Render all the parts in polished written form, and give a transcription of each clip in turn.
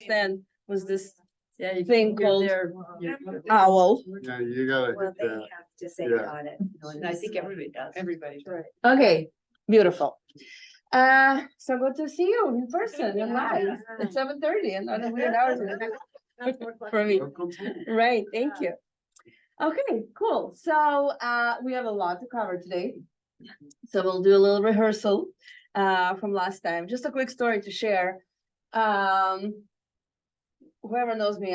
then was this Yeah, you thing you're called there. owl. Yeah, you gotta Well, hit they that. have to say Yeah. on it. And I think everybody does. Everybody. Right. Okay, beautiful. So good to see you in person and live at 7:30 and not a weird hours for me. Welcome. Right, thank you. Okay, cool. So we have a lot to cover today. So we'll do a little rehearsal from last time. Just a quick story to share. Whoever knows me,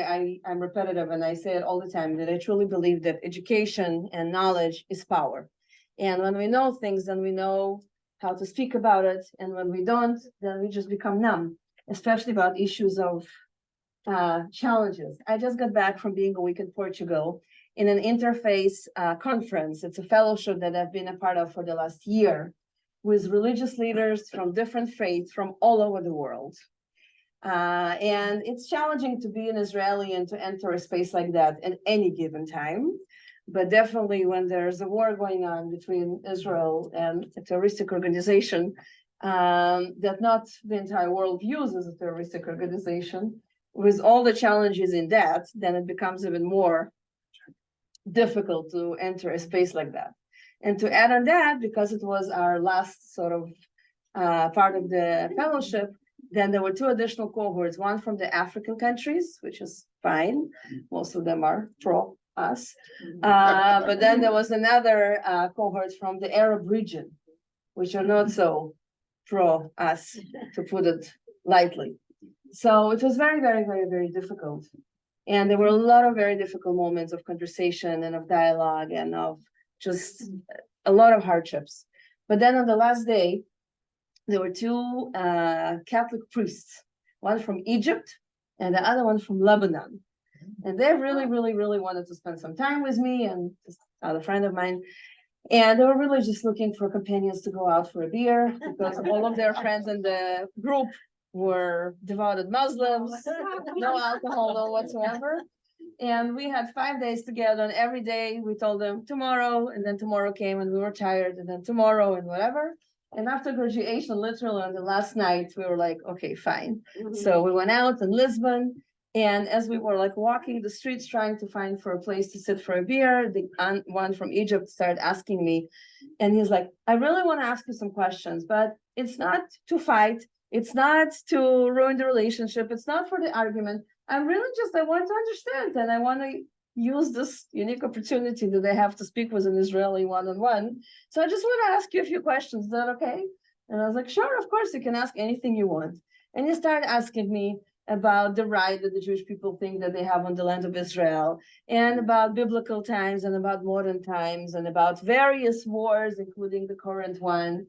I'm repetitive and I say it all the time that I truly believe that education and knowledge is power. And when we know things, then we know how to speak about it. And when we don't, then we just become numb, especially about issues of challenges. I just got back from being a week in Portugal in an interfaith conference. It's a fellowship that I've been a part of for the last year with religious leaders from different faiths from all over the world. And it's challenging to be an Israeli and to enter a space like that at any given time. But definitely when there's a war going on between Israel and a terroristic organization that not the entire world views as a terroristic organization, with all the challenges in that, then it becomes even more difficult to enter a space like that. And to add on that, because it was our last sort of part of the fellowship, then there were two additional cohorts, one from the African countries, which is fine. Most of them are pro us. But then there was another cohort from the Arab region, which are not so pro us, to put it lightly. So it was very, very, very, very difficult. And there were a lot of very difficult moments of conversation and of dialogue and of just a lot of hardships. But then on the last day, there were two Catholic priests, one from Egypt and the other one from Lebanon. And they really, really, really wanted to spend some time with me and just a friend of mine. And they were really just looking for companions to go out for a beer because all of their friends in the group were devoted Muslims, no alcohol, no whatsoever. And we had 5 days together, and every day we told them tomorrow, and then tomorrow came and we were tired, and then tomorrow and whatever. And after graduation, literally on the last night, we were like, okay, fine. So we went out in Lisbon, and as we were like walking the streets trying to find for a place to sit for a beer, the one from Egypt started asking me, and he's like, I really want to ask you some questions, but it's not to fight. It's not to ruin the relationship. It's not for the argument. I want to understand, and I want to use this unique opportunity that I have to speak with an Israeli one-on-one. So I just want to ask you a few questions. Is that okay? And I was like, sure, of course, you can ask anything you want. And he started asking me about the right that the Jewish people think that they have on the land of Israel, and about biblical times, and about modern times, and about various wars, including the current one.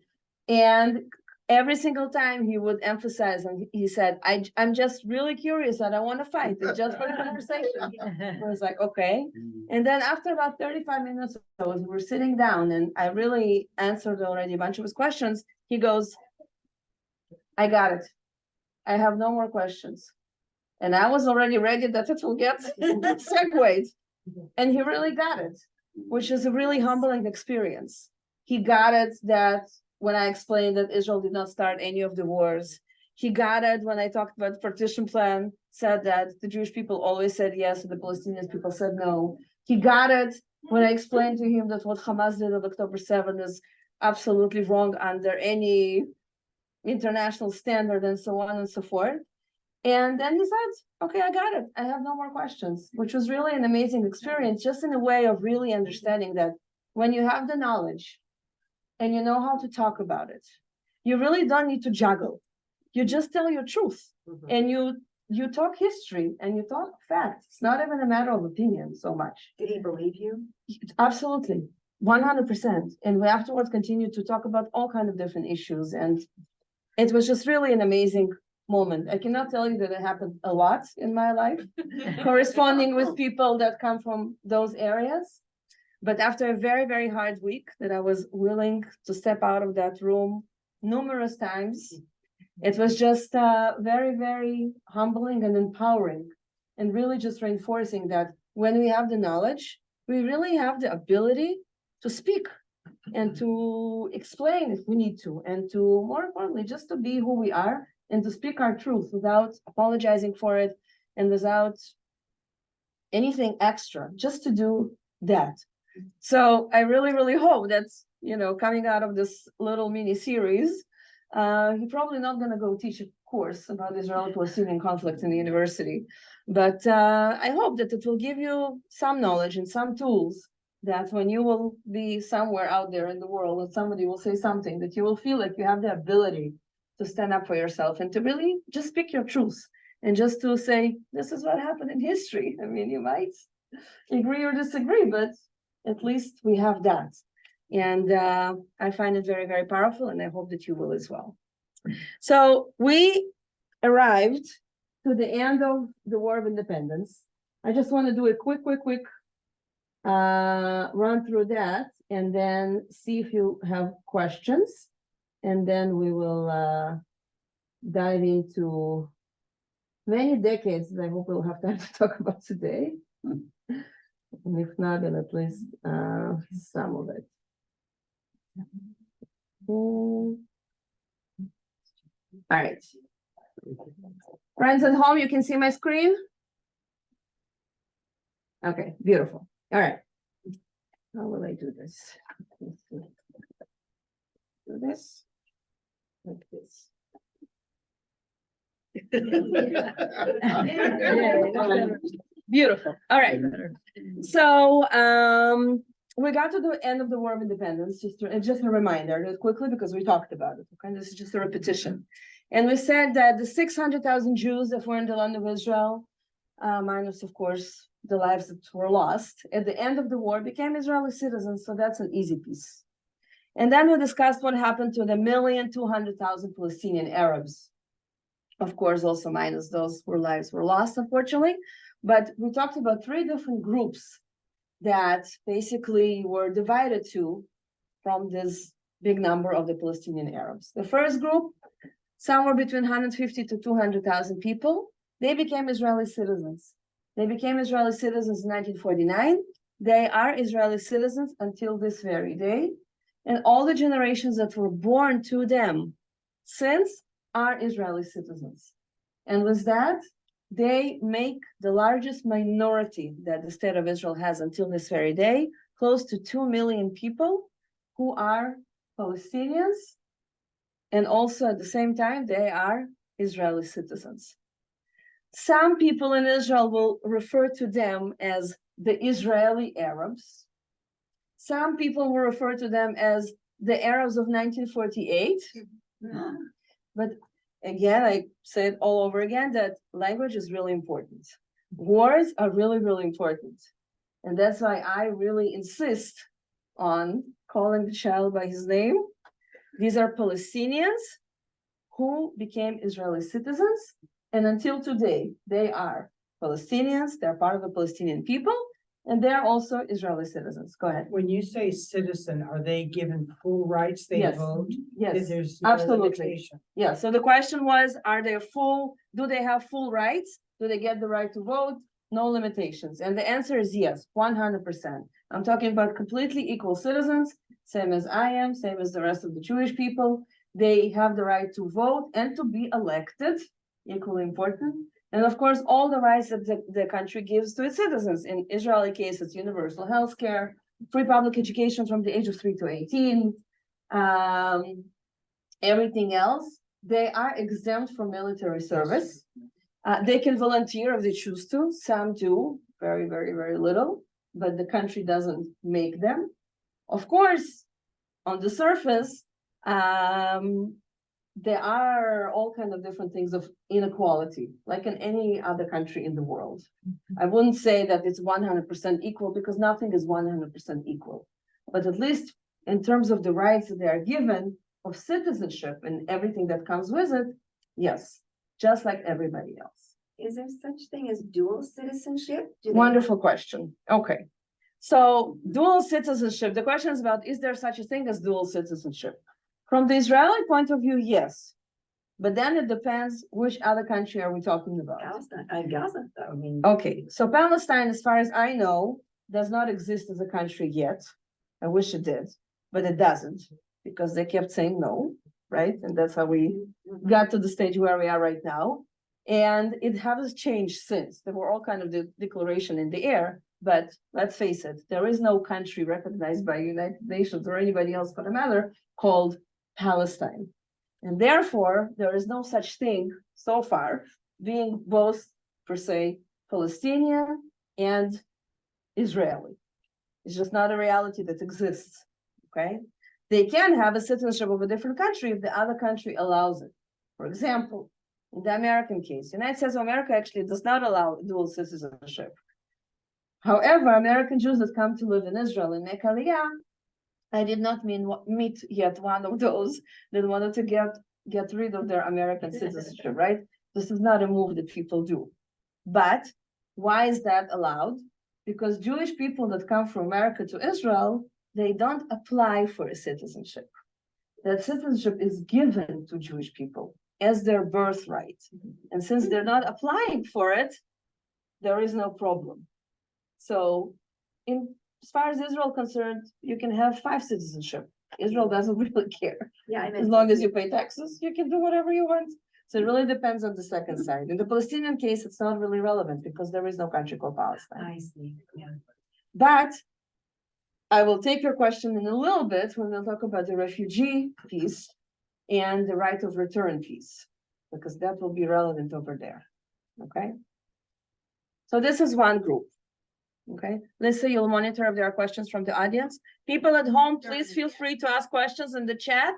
And every single time he would emphasize, and he said, I'm just really curious, I don't want to fight, it's just for the conversation. I was like, okay. And then after about 35 minutes or so, as we were sitting down, and I really answered already a bunch of his questions, he goes, I got it. I have no more questions. And I was already ready that it will get segued. And he really got it, which is a really humbling experience. He got it that when I explained that Israel did not start any of the wars. He got it when I talked about the partition plan, said that the Jewish people always said yes, and the Palestinian people said no. He got it when I explained to him that what Hamas did on October 7th is absolutely wrong under any international standard and so on and so forth. And then he said, okay, I got it. I have no more questions, which was really an amazing experience, just in a way of really understanding that when you have the knowledge and you know how to talk about it, you really don't need to juggle. You just tell your truth, and you talk history and you talk facts. It's not even a matter of opinion so much. Did he believe you? Absolutely, 100%. And we afterwards continued to talk about all kinds of different issues. And it was just really an amazing moment. I cannot tell you that it happened a lot in my life, corresponding with people that come from those areas. But after a very, very hard week that I was willing to step out of that room numerous times, it was just very, very humbling and empowering, and really just reinforcing that when we have the knowledge, we really have the ability to speak and to explain if we need to, and to, more importantly, just to be who we are and to speak our truth without apologizing for it and without anything extra, just to do that. So I really, really hope that's, coming out of this little mini series, you're probably not gonna go teach a course about Israeli-Palestinian conflict in the university. But I hope that it will give you some knowledge and some tools that when you will be somewhere out there in the world and somebody will say something, that you will feel like you have the ability to stand up for yourself and to really just speak your truth and just to say, this is what happened in history. I mean, you might agree or disagree, but at least we have that. And I find it very, very powerful, and I hope that you will as well. So we arrived to the end of the War of Independence. I just want to do a quick run through that and then see if you have questions. And then we will dive into many decades that I hope we'll have time to talk about today. And if not, then at least some of it. All right. Friends at home, you can see my screen? Okay, beautiful. All right. How will I do this? Do this like this. Beautiful. All right. So we got to the end of the War of Independence. Just a reminder, just quickly, because we talked about it. Okay, this is just a repetition. And we said that the 600,000 Jews that were in the land of Israel, minus of course the lives that were lost at the end of the war, became Israeli citizens. So that's an easy piece. And then we discussed what happened to the 1,200,000 Palestinian Arabs. Of course, also minus those whose lives were lost, unfortunately. But we talked about 3 different groups that basically were divided from this big number of the Palestinian Arabs. The first group, somewhere between 150 to 200,000 people, they became Israeli citizens. They became Israeli citizens in 1949. They are Israeli citizens until this very day. And all the generations that were born to them since are Israeli citizens. And with that, they make the largest minority that the state of Israel has until this very day, close to 2 million people who are Palestinians. And also at the same time, they are Israeli citizens. Some people in Israel will refer to them as the Israeli Arabs. Some people will refer to them as the Arabs of 1948. But again, I say it all over again, that language is really important. Words are really, really important. And that's why I really insist on calling the child by his name. These are Palestinians who became Israeli citizens. And until today, they are Palestinians. They're part of the Palestinian people. And they're also Israeli citizens. Go ahead. When you say citizen, are they given full rights? They Yes. vote? Yes, There's no absolutely. limitation. Yeah, so the question was, do they have full rights? Do they get the right to vote? No limitations. And the answer is yes, 100%. I'm talking about completely equal citizens, same as I am, same as the rest of the Jewish people. They have the right to vote and to be elected, equally important. And of course, all the rights that the country gives to its citizens. In Israeli case, it's universal health care, free public education from the age of 3 to 18. Everything else, they are exempt from military service. They can volunteer if they choose to. Some do, very, very, very little, but the country doesn't make them. Of course, on the surface, there are all kinds of different things of inequality, like in any other country in the world. I wouldn't say that it's 100% equal because nothing is 100% equal. But at least in terms of the rights that they are given of citizenship and everything that comes with it, yes, just like everybody else. Is there such thing as dual citizenship? Wonderful question. Okay. So dual citizenship, the question is about, is there such a thing as dual citizenship? From the Israeli point of view, yes. But then it depends which other country are we talking about. Gaza, I mean. Okay, so Palestine, as far as I know, does not exist as a country yet. I wish it did, but it doesn't, because they kept saying no. right? And that's how we got to the stage where we are right now. And it has changed since. There were all kind of declaration in the air, but let's face it, there is no country recognized by United Nations or anybody else for the matter called Palestine. And therefore, there is no such thing so far being both per se Palestinian and Israeli. It's just not a reality that exists, okay? They can have a citizenship of a different country if the other country allows it. For example, in the American case, United States of America actually does not allow dual citizenship. However, American Jews that come to live in Israel and make Aliyah, I did not meet yet one of those that wanted to get rid of their American citizenship, right? This is not a move that people do. But why is that allowed? Because Jewish people that come from America to Israel, they don't apply for a citizenship. That citizenship is given to Jewish people as their birthright. And since they're not applying for it, there is no problem. So as far as Israel concerned, you can have 5 citizenship. Israel doesn't really care. Yeah, As long as you pay taxes, you can do whatever you want. So it really depends on the second side. In the Palestinian case, it's not really relevant because there is no country called Palestine. I see, yeah. But I will take your question in a little bit when we'll talk about the refugee piece and the right of return piece, because that will be relevant over there. Okay. So this is one group. Okay, Lisa, you'll monitor if there are questions from the audience. People at home, please feel free to ask questions in the chat,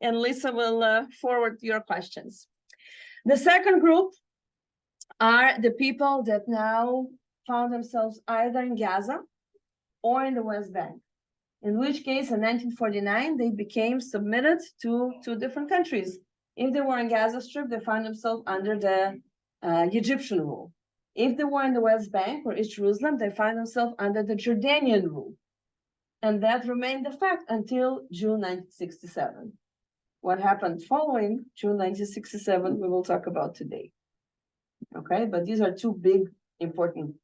and Lisa will forward your questions. The second group are the people that now found themselves either in Gaza or in the West Bank, in which case in 1949, they became submitted to 2 different countries. If they were in Gaza Strip, they found themselves under the Egyptian rule. If they were in the West Bank or East Jerusalem, they find themselves under the Jordanian rule. And that remained the fact until June 1967. What happened following June 1967, we will talk about today. Okay, but these are 2 big, important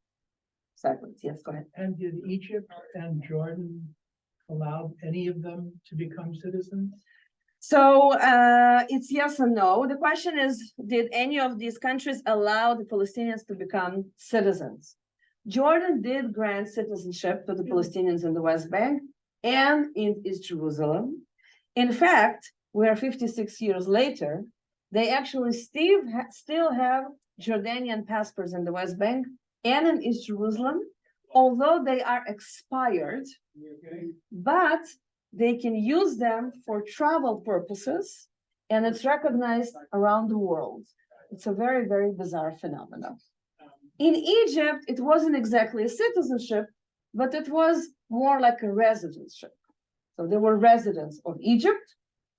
segments. Yes, go ahead. And did Egypt and Jordan allow any of them to become citizens? So it's yes and no. The question is, did any of these countries allow the Palestinians to become citizens? Jordan did grant citizenship to the Palestinians in the West Bank and in East Jerusalem. In fact, we are 56 years later, they actually still have Jordanian passports in the West Bank and in East Jerusalem, although they are expired, but they can use them for travel purposes, and it's recognized around the world. It's a very, very bizarre phenomenon. In Egypt, it wasn't exactly a citizenship, but it was more like a residentship. So they were residents of Egypt,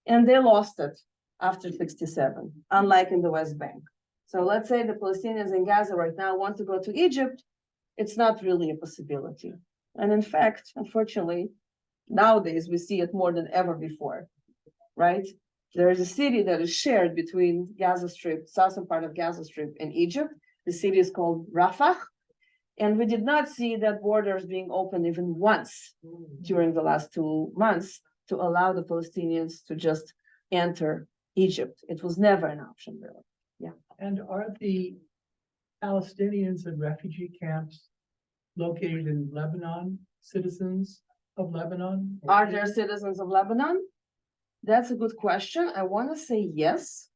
and they lost it after 67, unlike in the West Bank. So let's say the Palestinians in Gaza right now want to go to Egypt, it's not really a possibility. And in fact, unfortunately, nowadays, we see it more than ever before, right? There is a city that is shared between Gaza Strip, southern part of Gaza Strip and Egypt. The city is called Rafah. And we did not see that borders being opened even once during the last 2 months to allow the Palestinians to just enter Egypt. It was never an option, really. Yeah. And are the Palestinians in refugee camps located in Lebanon citizens of Lebanon? Are there citizens of Lebanon? That's a good question. I want to say yes,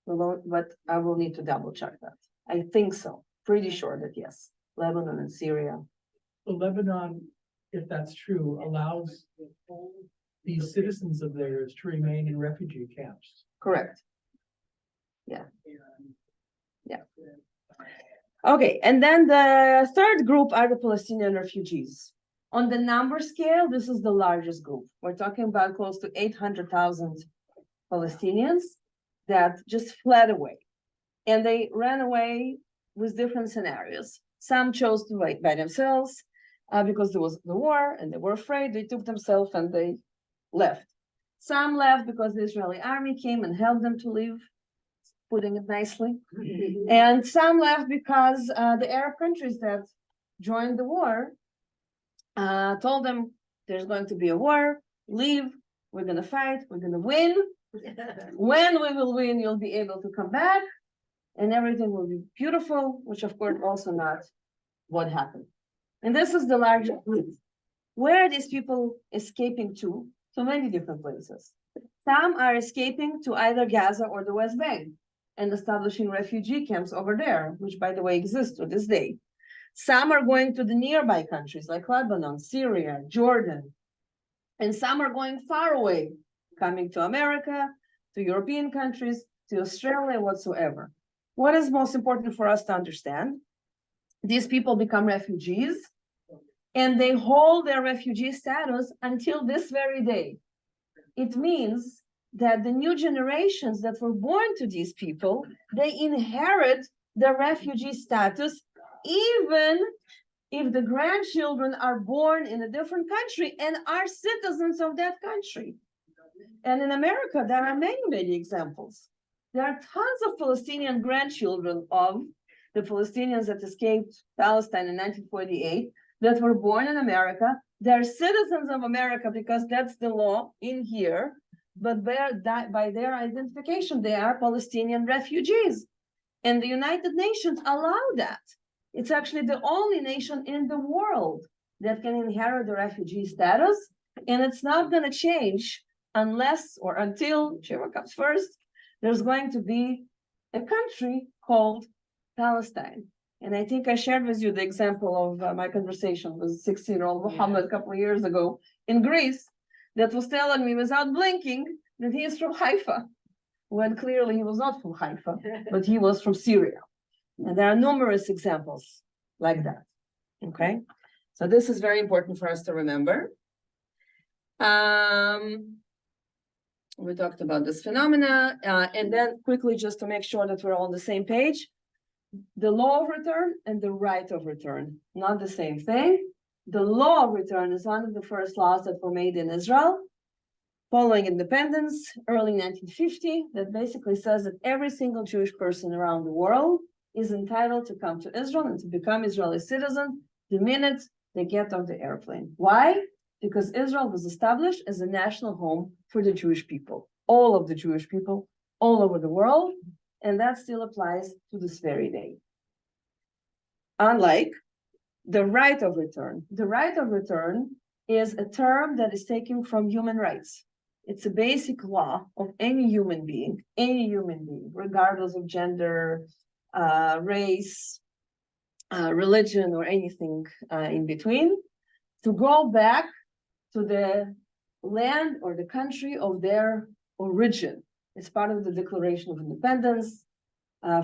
but I will need to double check that. I think so. Pretty sure that yes, Lebanon and Syria. So Lebanon, if that's true, allows these citizens of theirs to remain in refugee camps. Correct. Yeah. Yeah. Okay, and then the third group are the Palestinian refugees. On the number scale, this is the largest group. We're talking about close to 800,000 Palestinians that just fled away. And they ran away with different scenarios. Some chose to wait by themselves because there was the war and they were afraid. They took themselves and they left. Some left because the Israeli army came and helped them to leave, putting it nicely. And some left because the Arab countries that joined the war told them there's going to be a war, leave, we're going to fight, we're going to win, When we will win, you'll be able to come back and everything will be beautiful, which of course also not what happened. And this is the largest group. Where are these people escaping to? To many different places. Some are escaping to either Gaza or the West Bank and establishing refugee camps over there, which by the way exist to this day. Some are going to the nearby countries like Lebanon, Syria, Jordan, and some are going far away, coming to America, to European countries, to Australia, whatsoever. What is most important for us to understand? These people become refugees and they hold their refugee status until this very day. It means that the new generations that were born to these people, they inherit the refugee status, even if the grandchildren are born in a different country and are citizens of that country. And in America, there are many, many examples. There are tons of Palestinian grandchildren of the Palestinians that escaped Palestine in 1948 that were born in America. They're citizens of America because that's the law in here, but by their identification, they are Palestinian refugees. And the United Nations allow that. It's actually the only nation in the world that can inherit the refugee status, and it's not going to change unless or until, whichever comes first, there's going to be a country called Palestine. And I think I shared with you the example of my conversation with 16-year-old Muhammad a couple of years ago in Greece that was telling me without blinking that he is from Haifa, when clearly he was not from Haifa, but he was from Syria. And there are numerous examples like that, okay? So this is very important for us to remember. We talked about this phenomena, and then quickly, just to make sure that we're all on the same page, the law of return and the right of return, not the same thing. The law of return is one of the first laws that were made in Israel following independence, early 1950, that basically says that every single Jewish person around the world is entitled to come to Israel and to become Israeli citizen the minute they get off the airplane. Why? Because Israel was established as a national home for the Jewish people, all of the Jewish people, all over the world, and that still applies to this very day. Unlike the right of return. The right of return is a term that is taken from human rights. It's a basic law of any human being, regardless of gender, race, religion, or anything in between, to go back to the land or the country of their origin. It's part of the Declaration of Independence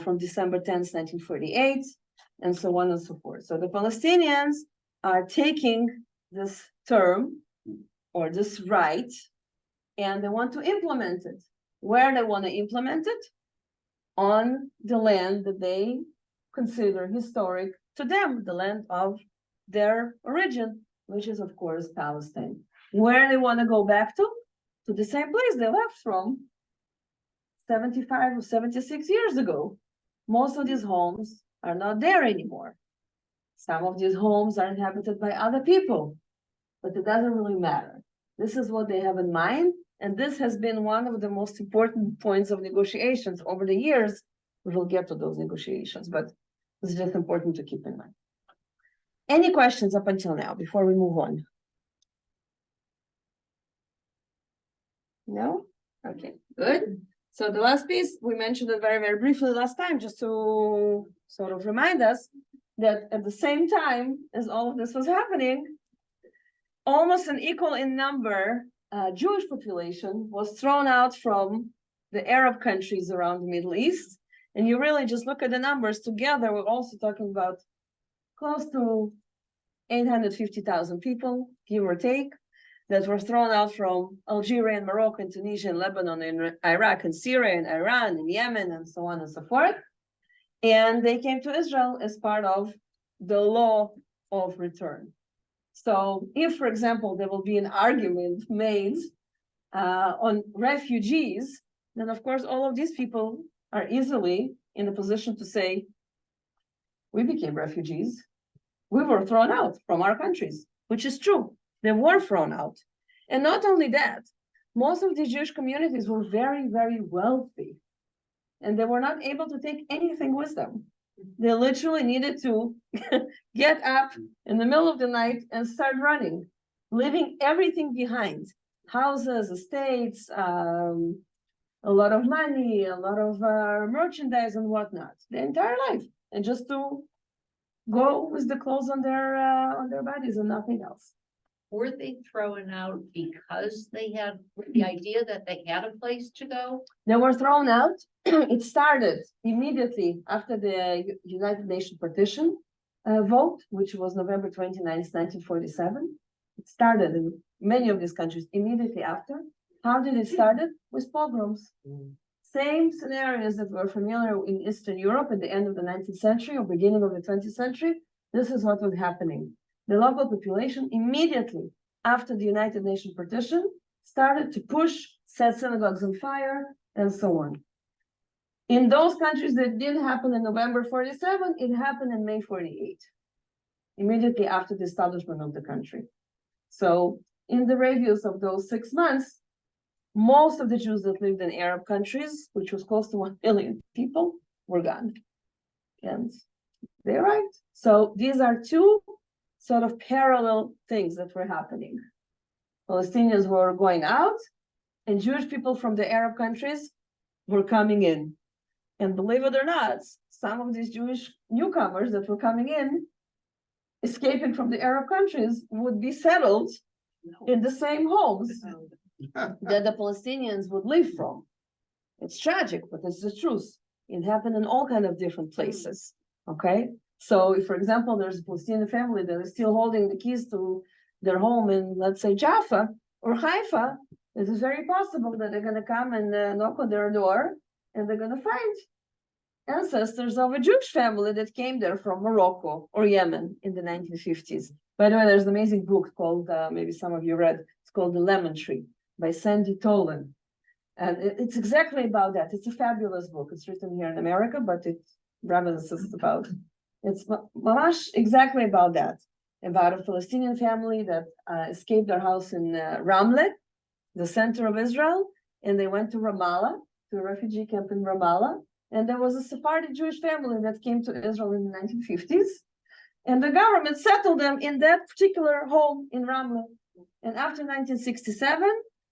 from December 10th, 1948, and so on and so forth. So the Palestinians are taking this term or this right, and they want to implement it. Where they want to implement it? On the land that they consider historic to them, the land of their origin, which is of course Palestine. Where they want to go back to? To the same place they left from 75 or 76 years ago. Most of these homes are not there anymore. Some of these homes are inhabited by other people, but it doesn't really matter. This is what they have in mind, and this has been one of the most important points of negotiations over the years. We will get to those negotiations, but it's just important to keep in mind. Any questions up until now before we move on? No? Okay, good. So the last piece, we mentioned it very, very briefly last time, just to sort of remind us that at the same time as all of this was happening, almost an equal in number Jewish population was thrown out from the Arab countries around the Middle East. And you really just look at the numbers together, we're also talking about close to 850,000 people, give or take, that were thrown out from Algeria and Morocco and Tunisia and Lebanon and Iraq and Syria and Iran and Yemen and so on and so forth. And they came to Israel as part of the law of return. So if, for example, there will be an argument made on refugees, then of course all of these people are easily in a position to say, we became refugees. We were thrown out from our countries, which is true. They were thrown out. And not only that, most of the Jewish communities were very, very wealthy. And they were not able to take anything with them. They literally needed to get up in the middle of the night and start running, leaving everything behind. Houses, estates, a lot of money, a lot of merchandise and whatnot, the entire life, and just to go with the clothes on their bodies and nothing else. Were they thrown out because they had the idea that they had a place to go? They were thrown out. It started immediately after the United Nations partition vote, which was November 29th, 1947. It started in many of these countries immediately after. How did it start? With pogroms. Same scenarios that were familiar in Eastern Europe at the end of the 19th century or beginning of the 20th century. This is what was happening. The local population immediately after the United Nations partition started to push, set synagogues on fire, and so on. In those countries that didn't happen in November 47, it happened in May 48, immediately after the establishment of the country. So in the radius of those 6 months, most of the Jews that lived in Arab countries, which was close to 1 million people, were gone. And they arrived. So these are two sort of parallel things that were happening. Palestinians were going out, and Jewish people from the Arab countries were coming in. And believe it or not, some of these Jewish newcomers that were coming in, escaping from the Arab countries, would be settled in the same homes that the Palestinians would live from. It's tragic, but it's the truth. It happened in all kinds of different places, okay? So if, for example, there's a Palestinian family that is still holding the keys to their home in, let's say, Jaffa or Haifa, it is very possible that they're gonna come and knock on their door, and they're gonna find ancestors of a Jewish family that came there from Morocco or Yemen in the 1950s. By the way, there's an amazing book called, maybe some of you read, it's called The Lemon Tree by Sandy Tolan. And it's exactly about that. It's a fabulous book. It's written here in America, but it reminisces about, it's mamash exactly about that, about a Palestinian family that escaped their house in Ramle, the center of Israel, and they went to Ramallah, to a refugee camp in Ramallah. And there was a Sephardi Jewish family that came to Israel in the 1950s. And the government settled them in that particular home in Ramle. And after 1967,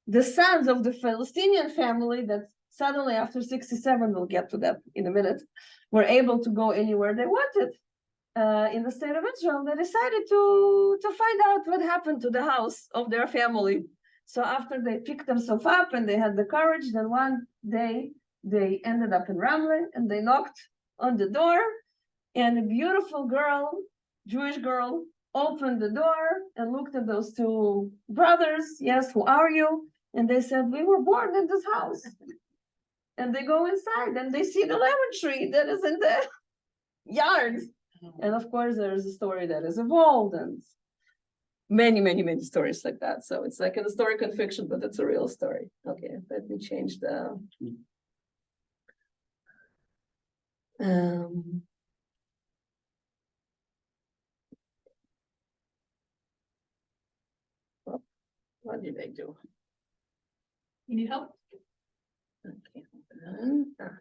the sons of the Palestinian family that suddenly after 67, we'll get to that in a minute, were able to go anywhere they wanted in the state of Israel. They decided to find out what happened to the house of their family. So after they picked themselves up and they had the courage, then one day they ended up in Ramle and they knocked on the door, and a beautiful girl, Jewish girl, opened the door and looked at those two brothers. Yes, who are you? And they said, we were born in this house. And they go inside and they see the lemon tree that is in the yard. And of course, there's a story that is evolved and many, many, many stories like that. So it's like an historical fiction, but it's a real story. Okay, let me change the. What did I do? You need help? Okay, hold on.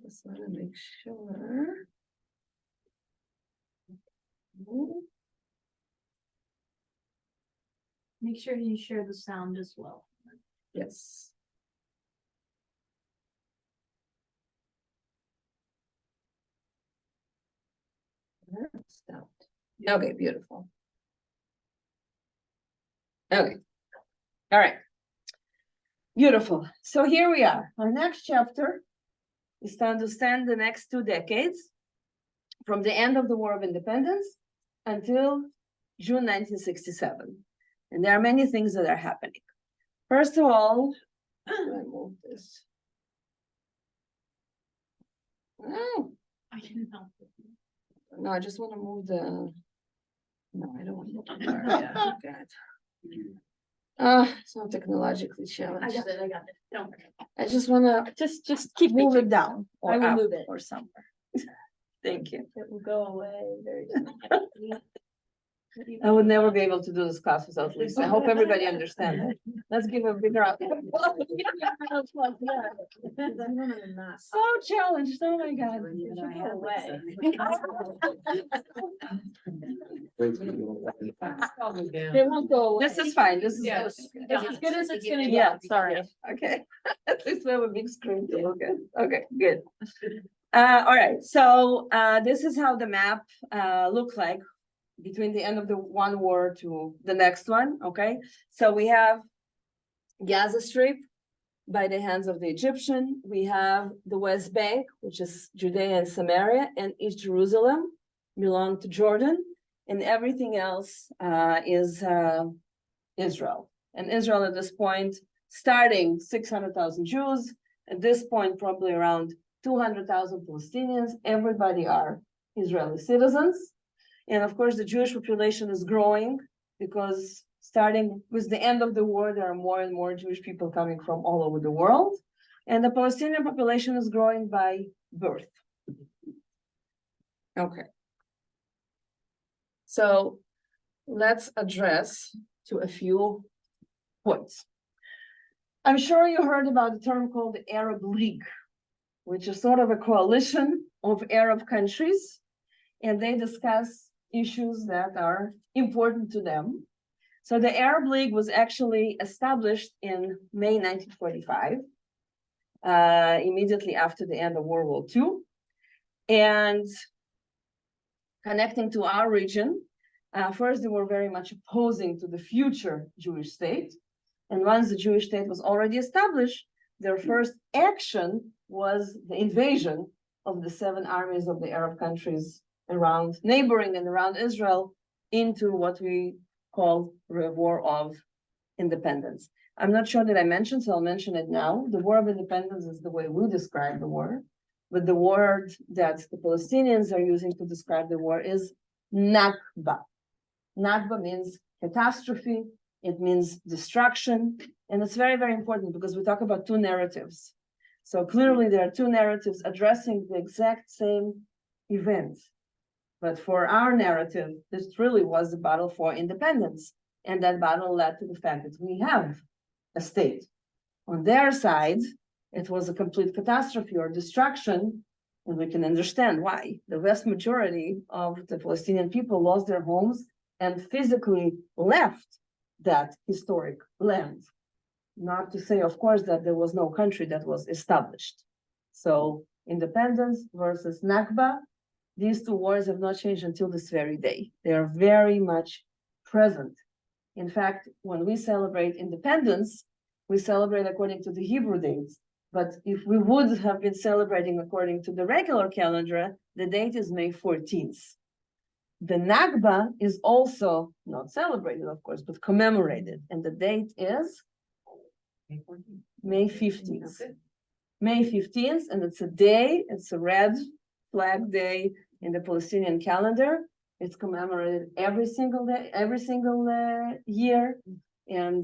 Just want to make sure. Make sure you share the sound as well. Yes. Stopped. Okay, beautiful. Okay. All right. Beautiful. So here we are. Our next chapter is to understand the next 2 decades from the end of the War of Independence until June 1967. And there are many things that are happening. First of all, I move this. Oh, I can help. no, I just want to move the. No, I don't want to move the bar. Yeah, God. It's not technologically I challenged. got it, Don't worry. I just want to Just keep move reaching. it down or I will up move it. or somewhere. Thank you. It will go away very soon. I would never be able to do this class without Lisa. I hope everybody understands. that. Let's give a bigger round. So challenged, oh my God. They won't go away. This is fine, this is. Yeah. good. It's as good as it's gonna get. Yeah, sorry, okay. At least we have a big screen to look at, okay, good. All right, so, this is how the map, look like between the end of the one war to the next one, okay? So we have Gaza Strip by the hands of the Egyptian. We have the West Bank, which is Judea and Samaria, and East Jerusalem belong to Jordan, and everything else is Israel. And Israel at this point, starting 600,000 Jews, at this point, probably around 200,000 Palestinians, everybody are Israeli citizens. And of course, the Jewish population is growing because starting with the end of the war, there are more and more Jewish people coming from all over the world. And the Palestinian population is growing by birth. Okay. So let's address to a few points. I'm sure you heard about the term called the Arab League, which is sort of a coalition of Arab countries, and they discuss issues that are important to them. So the Arab League was actually established in May 1945, immediately after the end of World War II. And connecting to our region, first they were very much opposing to the future Jewish state. And once the Jewish state was already established, their first action was the invasion of the 7 armies of the Arab countries around neighboring and around Israel into what we call the War of Independence. I'm not sure that I mentioned, so I'll mention it now. The War of Independence is the way we describe the war, but the word that the Palestinians are using to describe the war is Nakba. Nakba means catastrophe, it means destruction, and it's very, very important because we talk about 2 narratives. So clearly there are 2 narratives addressing the exact same event. But for our narrative, this really was the battle for independence. And that battle led to the fact that we have a state. On their side, it was a complete catastrophe or destruction, and we can understand why. The vast majority of the Palestinian people lost their homes and physically left that historic land. Not to say, of course, that there was no country that was established. So independence versus Nakba, these 2 wars have not changed until this very day. They are very much present. In fact, when we celebrate independence, we celebrate according to the Hebrew dates. But if we would have been celebrating according to the regular calendar, the date is May 14th. The Nakba is also not celebrated, of course, but commemorated. And the date is May 15th. May 15th, and it's a day, it's a red flag day in the Palestinian calendar. It's commemorated every single day, every single year. And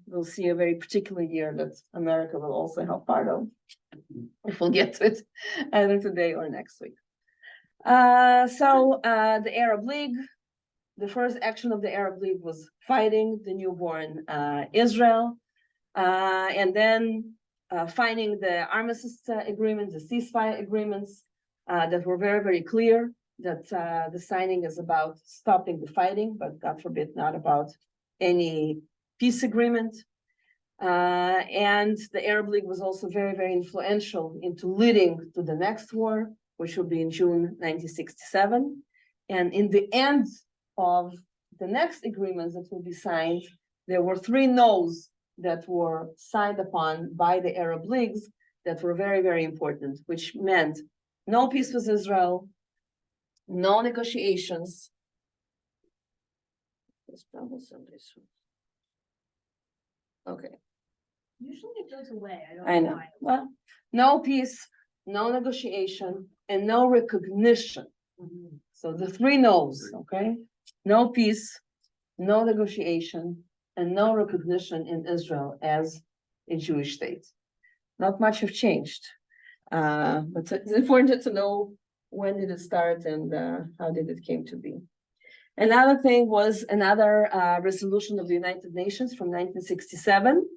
we'll see a very particular year that America will also have part of, if we'll get to it either today or next week. So the Arab League, the first action of the Arab League was fighting the newborn Israel, and then finding the armistice agreements, the ceasefire agreements that were very, very clear that the signing is about stopping the fighting, but God forbid, not about any peace agreement. And the Arab League was also very, very influential into leading to the next war, which will be in June 1967. And in the end of the next agreements that will be signed, there were 3 no's that were signed upon by the Arab Leagues that were very, very important, which meant no peace with Israel, no negotiations. Okay. Usually it goes away. I know. Well, no peace, no negotiation, and no recognition. So the 3 no's, okay? No peace, no negotiation, and no recognition in Israel as a Jewish state. Not much have changed. But it's important to know when did it start and how did it came to be. Another thing was another resolution of the United Nations from 1967,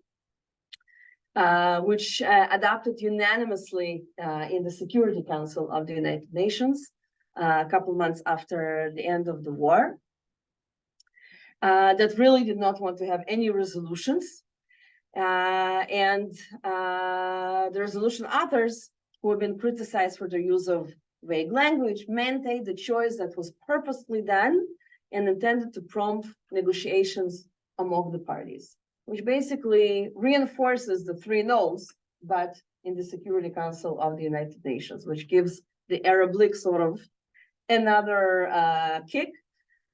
which adopted unanimously in the Security Council of the United Nations a couple months after the end of the war. That really did not want to have any resolutions. And the resolution authors, who have been criticized for their use of vague language, maintained the choice that was purposely done and intended to prompt negotiations among the parties, which basically reinforces the 3 no's, but in the Security Council of the United Nations, which gives the Arab League sort of another kick.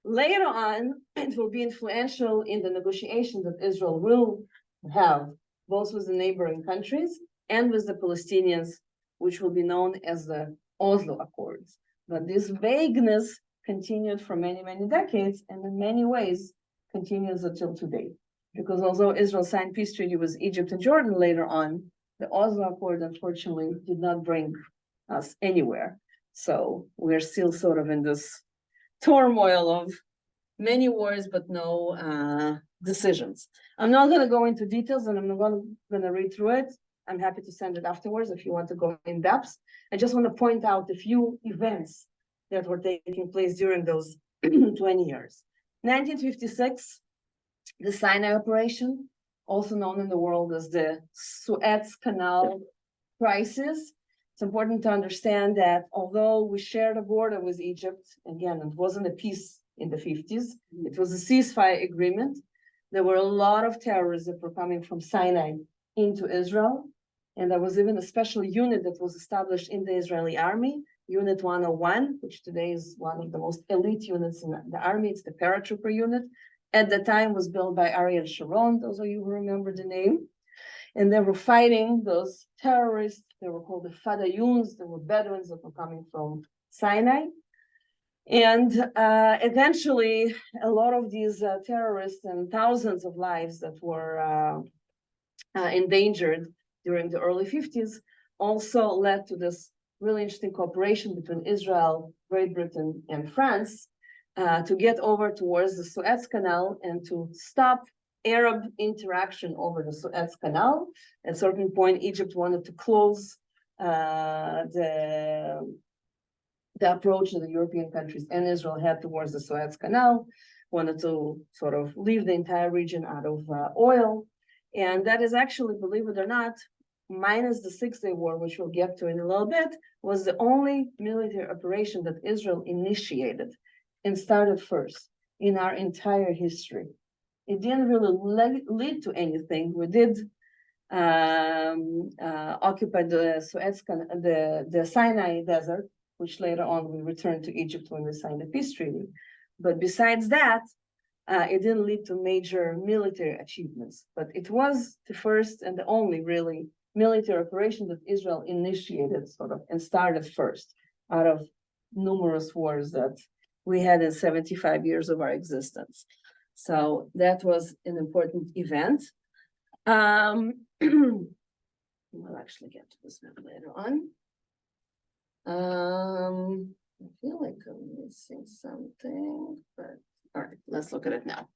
Later on, it will be influential in the negotiations that Israel will have, both with the neighboring countries and with the Palestinians, which will be known as the Oslo Accords. But this vagueness continued for many, many decades, and in many ways continues until today. Because although Israel signed peace treaty with Egypt and Jordan later on, the Oslo Accord unfortunately did not bring us anywhere. So we're still sort of in this turmoil of many wars, but no decisions. I'm not going to go into details, and I'm not going to read through it. I'm happy to send it afterwards if you want to go in depth. I just want to point out a few events that were taking place during those 20 years. 1956, the Sinai operation, also known in the world as the Suez Canal crisis. It's important to understand that although we shared a border with Egypt, again, it wasn't a peace in the 50s, it was a ceasefire agreement. There were a lot of terrorists that were coming from Sinai into Israel. And there was even a special unit that was established in the Israeli army, Unit 101, which today is one of the most elite units in the army. It's the paratrooper unit. At the time was built by Ariel Sharon, those of you who remember the name. And they were fighting those terrorists. They were called the Fadayuns. They were Bedouins that were coming from Sinai. And eventually, a lot of these terrorists and thousands of lives that were endangered during the early 50s also led to this really interesting cooperation between Israel, Great Britain, and France to get over towards the Suez Canal and to stop Arab interaction over the Suez Canal. At a certain point, Egypt wanted to close the approach that the European countries and Israel had towards the Suez Canal, wanted to sort of leave the entire region out of oil. And that is actually, believe it or not, minus the 6-Day War, which we'll get to in a little bit, was the only military operation that Israel initiated and started first in our entire history. It didn't really lead to anything. We did occupy the Suez Canal, the Sinai Desert, which later on we returned to Egypt when we signed the peace treaty. But besides that, it didn't lead to major military achievements. But it was the first and the only really military operation that Israel initiated sort of and started first out of numerous wars that we had in 75 years of our existence. So that was an important event. We'll actually get to this later on. I feel like I'm missing something, but all right, let's look at it now.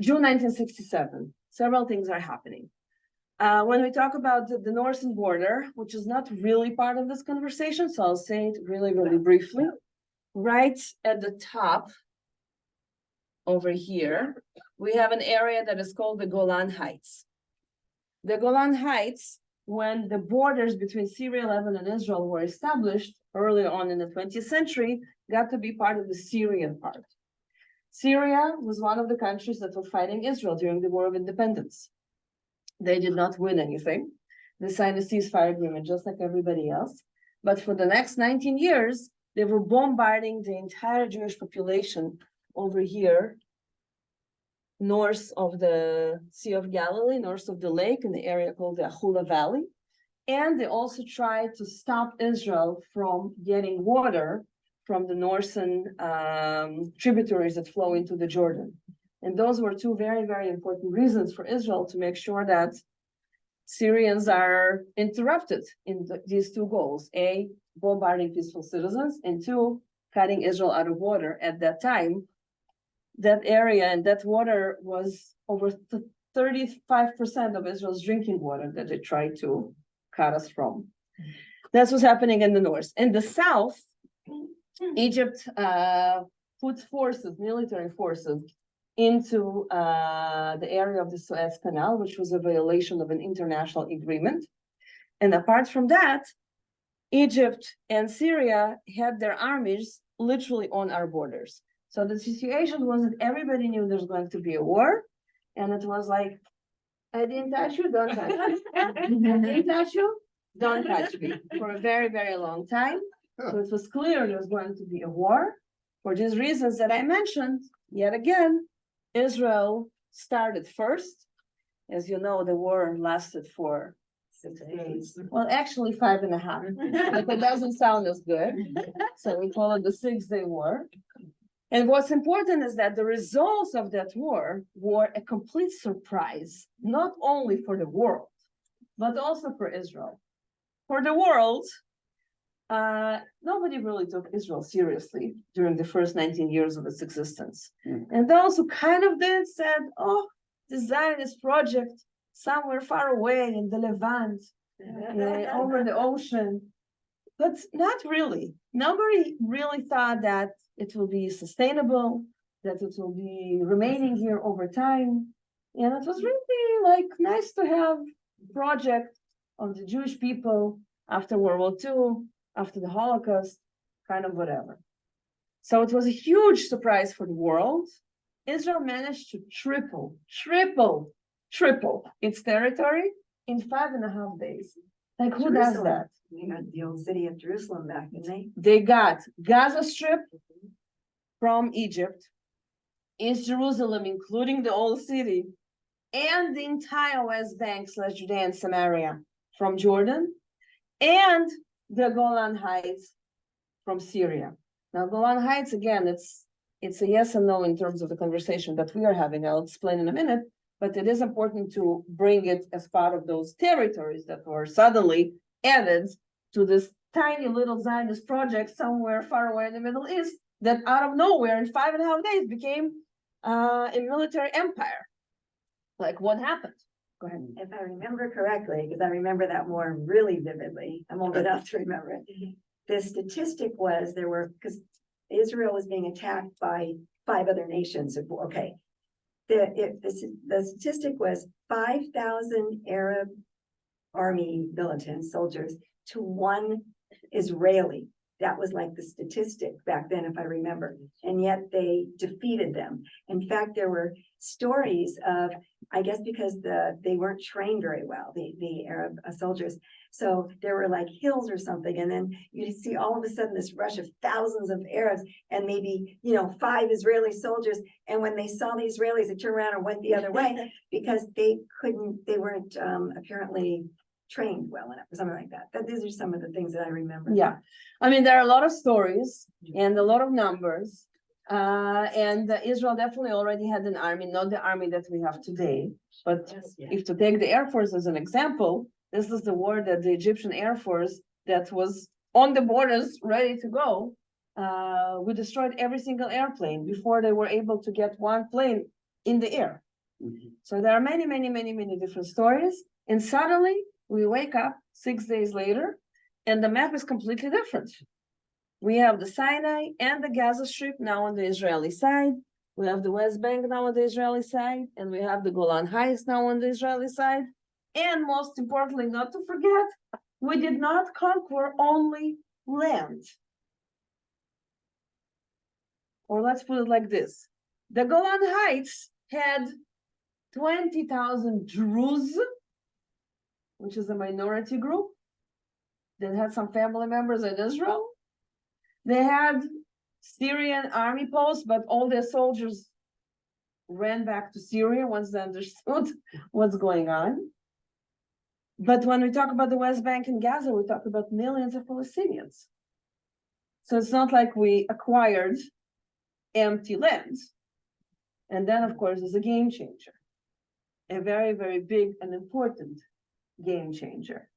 June 1967, several things are happening. When we talk about the northern border, which is not really part of this conversation, so I'll say it really, really briefly. Right at the top over here, we have an area that is called the Golan Heights. The Golan Heights, when the borders between Syria, Lebanon, and Israel were established early on in the 20th century, got to be part of the Syrian part. Syria was one of the countries that were fighting Israel during the War of Independence. They did not win anything. They signed a ceasefire agreement just like everybody else. But for the next 19 years, they were bombarding the entire Jewish population over here, north of the Sea of Galilee, north of the lake, in the area called the Achula Valley. And they also tried to stop Israel from getting water from the northern tributaries that flow into the Jordan. And those were two very, very important reasons for Israel to make sure that Syrians are interrupted in these two goals. A, bombarding peaceful citizens, and two, cutting Israel out of water at that time, that area and that water was over 35% of Israel's drinking water that they tried to cut us from. That's what's happening in the north. In the south, Egypt put forces, military forces, into the area of the Suez Canal, which was a violation of an international agreement. And apart from that, Egypt and Syria had their armies literally on our borders. So the situation was that everybody knew there's going to be a war, and it was like, I didn't touch you, don't touch me. I didn't touch you, don't touch me, for a very, very long time. So it was clear there was going to be a war. For these reasons that I mentioned, yet again, Israel started first. As you know, the war lasted for 6 days. well, actually 5.5, but it doesn't sound as good. So we call it the 6-day war. And what's important is that the results of that war were a complete surprise, not only for the world, but also for Israel. For the world, nobody really took Israel seriously during the first 19 years of its existence. And those who kind of did said, oh, the Zionist project somewhere far away in the Levant, over the ocean, but not really. Nobody really thought that it will be sustainable, that it will be remaining here over time. And it was really like nice to have a project of the Jewish people after World War II, after the Holocaust, kind of whatever. So it was a huge surprise for the world. Israel managed to triple its territory in 5.5 days. Like, who does Jerusalem. that? We got the old city of Jerusalem back, didn't they? They got Gaza Strip from Egypt, East Jerusalem, including the old city, and the entire West Bank / Judea and Samaria from Jordan, and the Golan Heights from Syria. Now, Golan Heights, again, it's a yes and no in terms of the conversation that we are having. I'll explain in a minute, but it is important to bring it as part of those territories that were suddenly added to this tiny little Zionist project somewhere far away in the Middle East that out of nowhere in 5.5 days became a military empire. Like, what happened? Go ahead. If I remember correctly, because I remember that war really vividly, I'm old enough to remember it. The statistic was because Israel was being attacked by 5 other nations. Okay. The statistic was 5,000 Arab army militants, soldiers, to 1 Israeli. That was like the statistic back then, if I remember. And yet they defeated them. In fact, there were stories of, I guess because they weren't trained very well, the Arab soldiers. So there were like hills or something. And then you see all of a sudden this rush of thousands of Arabs and maybe, 5 Israeli soldiers. And when they saw the Israelis, they turned around and went the other way because they weren't apparently trained well enough or something like that. These are some of the things that I remember. Yeah, I mean, there are a lot of stories and a lot of numbers. And Israel definitely already had an army, not the army that we have today. But if to take the Air Force as an example, this is the war that the Egyptian Air Force that was on the borders ready to go. We destroyed every single airplane before they were able to get one plane in the air. So there are many, many, many, many different stories. And suddenly we wake up 6 days later and the map is completely different. We have the Sinai and the Gaza Strip now on the Israeli side. We have the West Bank now on the Israeli side, and we have the Golan Heights now on the Israeli side. And most importantly, not to forget, we did not conquer only land. Or let's put it like this. The Golan Heights had 20,000 Druze, which is a minority group that had some family members in Israel. They had Syrian army posts, but all their soldiers ran back to Syria once they understood what's going on. But when we talk about the West Bank and Gaza, we talk about millions of Palestinians. So it's not like we acquired empty land. And then, of course, there's a game changer, a very, very big and important game changer.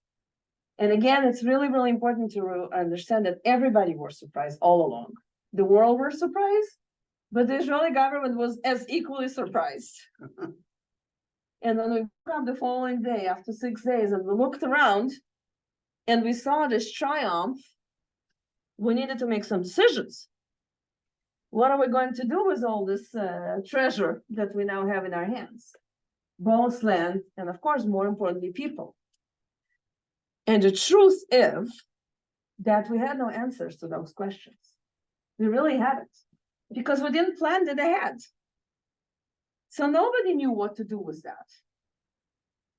And again, it's really, really important to understand that everybody was surprised all along. The world were surprised, but the Israeli government was as equally surprised. And when we woke up the following day, after 6 days, and we looked around and we saw this triumph, we needed to make some decisions. What are we going to do with all this treasure that we now have in our hands? Both land and, of course, more importantly, people. And the truth is that we had no answers to those questions. We really hadn't, because we didn't plan it ahead. So nobody knew what to do with that.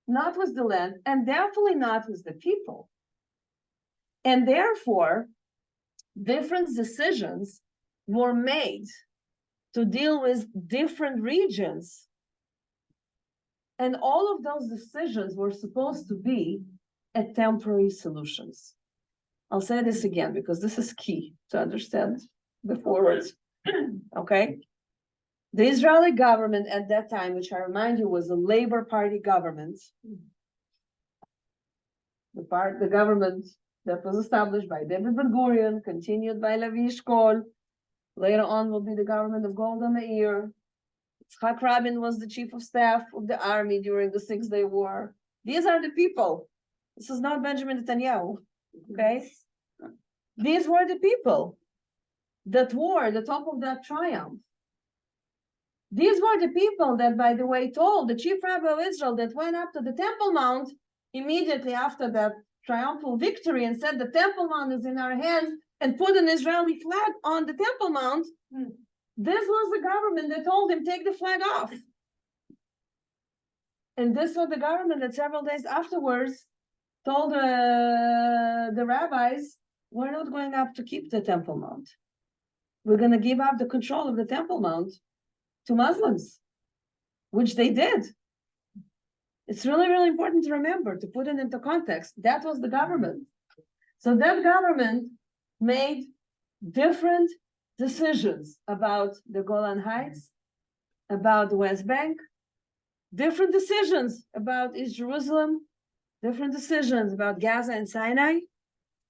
Not with the land, and definitely not with the people. And therefore, different decisions were made to deal with different regions. And all of those decisions were supposed to be temporary solutions. I'll say this again because this is key to understand the forwards. Okay? The Israeli government at that time, which I remind you was a Labor Party government, the government that was established by David Ben-Gurion, continued by Levi Eshkol, later on will be the government of Golda Meir. Yitzhak Rabin was the chief of staff of the army during the 6-Day War. These are the people. This is not Benjamin Netanyahu, okay? These were the people that were the top of that triumph. These were the people that, by the way, told the chief rabbi of Israel that went up to the Temple Mount immediately after that triumphal victory and said the Temple Mount is in our hands and put an Israeli flag on the Temple Mount. This was the government that told him, take the flag off. And this was the government that several days afterwards told the rabbis, we're not going up to keep the Temple Mount. We're going to give up the control of the Temple Mount to Muslims, which they did. It's really, really important to remember, to put it into context. That was the government. So that government made different decisions about the Golan Heights, about the West Bank, different decisions about East Jerusalem, different decisions about Gaza and Sinai.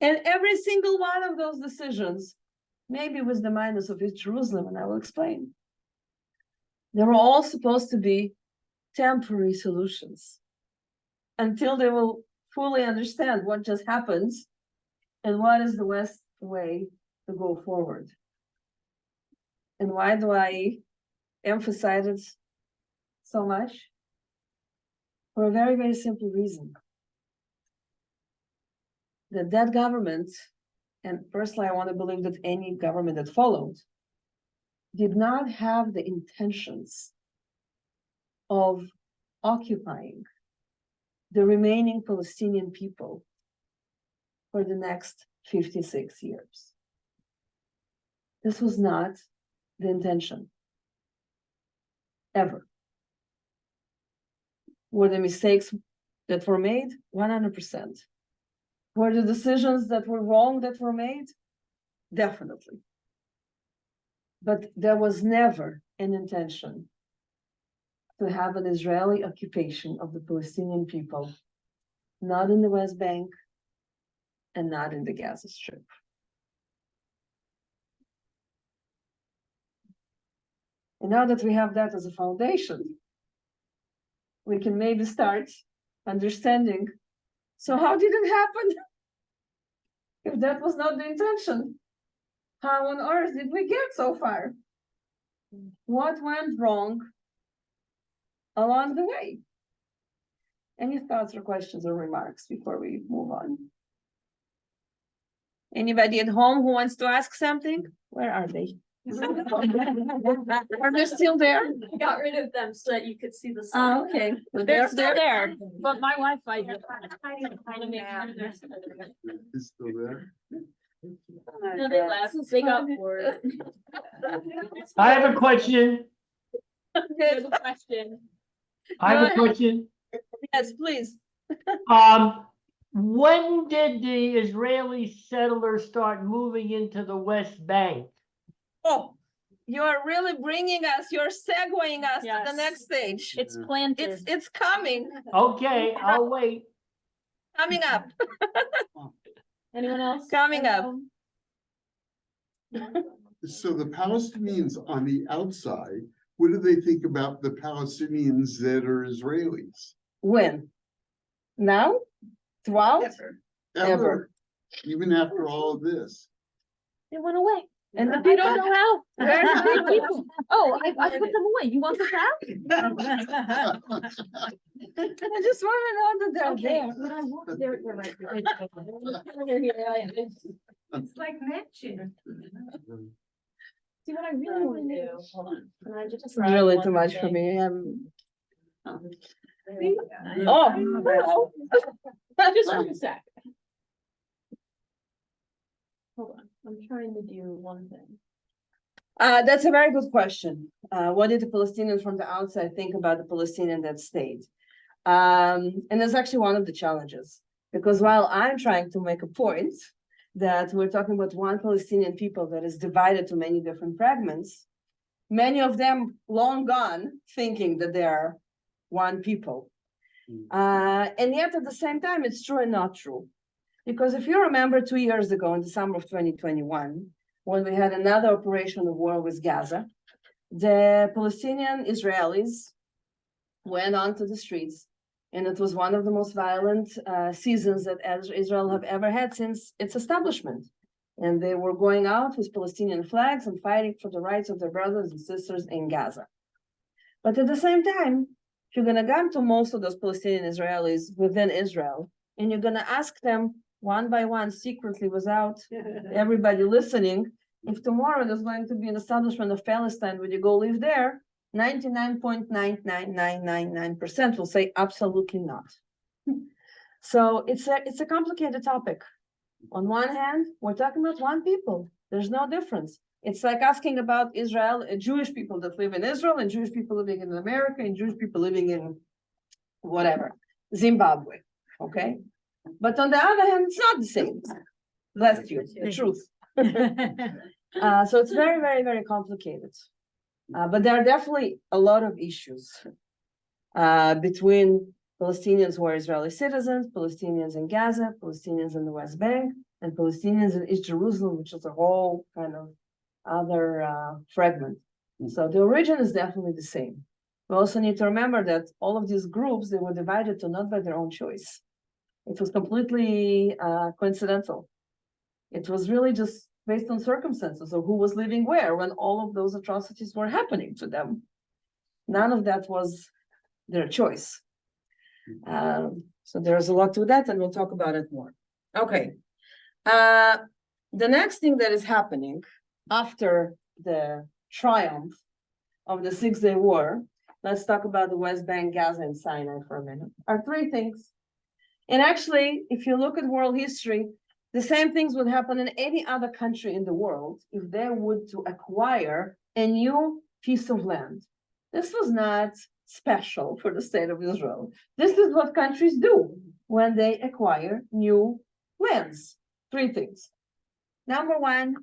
And every single one of those decisions, maybe with the minus of East Jerusalem, and I will explain. They were all supposed to be temporary solutions until they will fully understand what just happened and what is the West way to go forward. And why do I emphasize it so much? For a very, very simple reason. That government, and personally I want to believe that any government that followed, did not have the intentions of occupying the remaining Palestinian people for the next 56 years. This was not the intention, ever. Were the mistakes that were made? 100%. Were the decisions that were wrong that were made? Definitely. But there was never an intention to have an Israeli occupation of the Palestinian people, not in the West Bank and not in the Gaza Strip. And now that we have that as a foundation, we can maybe start understanding, so how did it happen? If that was not the intention, how on earth did we get so far? What went wrong along the way? Any thoughts or questions or remarks before we move on? Anybody at home who wants to ask something? Where are they? Are they still there? I got rid of them so that you could see the Oh, sign. okay. They're still there, But my Wi-Fi. It's still there. No, they left, they got bored. I have a question. Good question. I have Go a ahead. question. Yes, please. When did the Israeli settlers start moving into the West Bank? Oh, you're really bringing us, you're segueing us to the Yes. next stage. It's planted. It's coming, Okay, I'll wait. coming up, Anyone else? coming up. So the Palestinians on the outside, what do they think about the Palestinians that are Israelis? When? Now? Throughout? Ever, even after all of this? They went away. And the You don't people, know how. Where did they keep them? Oh, I put them away. You want them back? I just want to know that they're Okay, there. but I want, they're right there. It's like matching. See, what I really want to do, hold on. Can I just It's try really one too much for thing? me. See? Oh, hello. Just one sec. Hold on, I'm trying to do one thing. That's a very good question. What did the Palestinians from the outside think about the Palestinian that stayed? And that's actually one of the challenges, because while I'm trying to make a point that we're talking about one Palestinian people that is divided to many different fragments, many of them long gone thinking that they are one people. And yet at the same time, it's true and not true. Because if you remember 2 years ago in the summer of 2021, when we had another operation of war with Gaza, the Palestinian Israelis went onto the streets, and it was one of the most violent seasons that Israel have ever had since its establishment. And they were going out with Palestinian flags and fighting for the rights of their brothers and sisters in Gaza. But at the same time, if you're gonna come to most of those Palestinian Israelis within Israel, and you're gonna ask them one by one secretly without everybody listening, if tomorrow there's going to be an establishment of Palestine, would you go live there? 99.99999% will say absolutely not. So it's a complicated topic. On one hand, we're talking about one people. There's no difference. It's like asking about Israel, Jewish people that live in Israel and Jewish people living in America and Jewish people living in whatever, Zimbabwe, okay? But on the other hand, it's not the same. Bless you, the truth. So it's very, very, very complicated. But there are definitely a lot of issues between Palestinians who are Israeli citizens, Palestinians in Gaza, Palestinians in the West Bank, and Palestinians in East Jerusalem, which is a whole kind of other fragment. So the origin is definitely the same. We also need to remember that all of these groups, they were divided to not by their own choice. It was completely coincidental. It was really just based on circumstances of who was living where when all of those atrocities were happening to them. None of that was their choice. So there's a lot to that, and we'll talk about it more. Okay. The next thing that is happening after the triumph of the 6-day war, let's talk about the West Bank, Gaza, and Sinai for a minute, are 3 things. And actually, if you look at world history, the same things would happen in any other country in the world if they would to acquire a new piece of land. This was not special for the state of Israel. This is what countries do when they acquire new lands. 3 things. Number 1,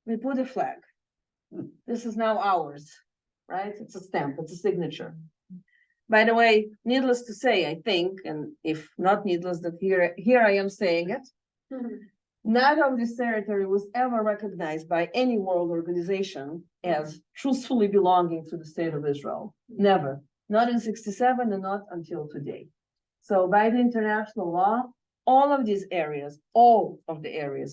we put a flag. This is now ours, right? It's a stamp, it's a signature. By the way, needless to say, I think, and if not needless, that here I am saying it, none of this territory was ever recognized by any world organization as truthfully belonging to the state of Israel. Never. Not in 1967 and not until today. So by the international law, all of the areas,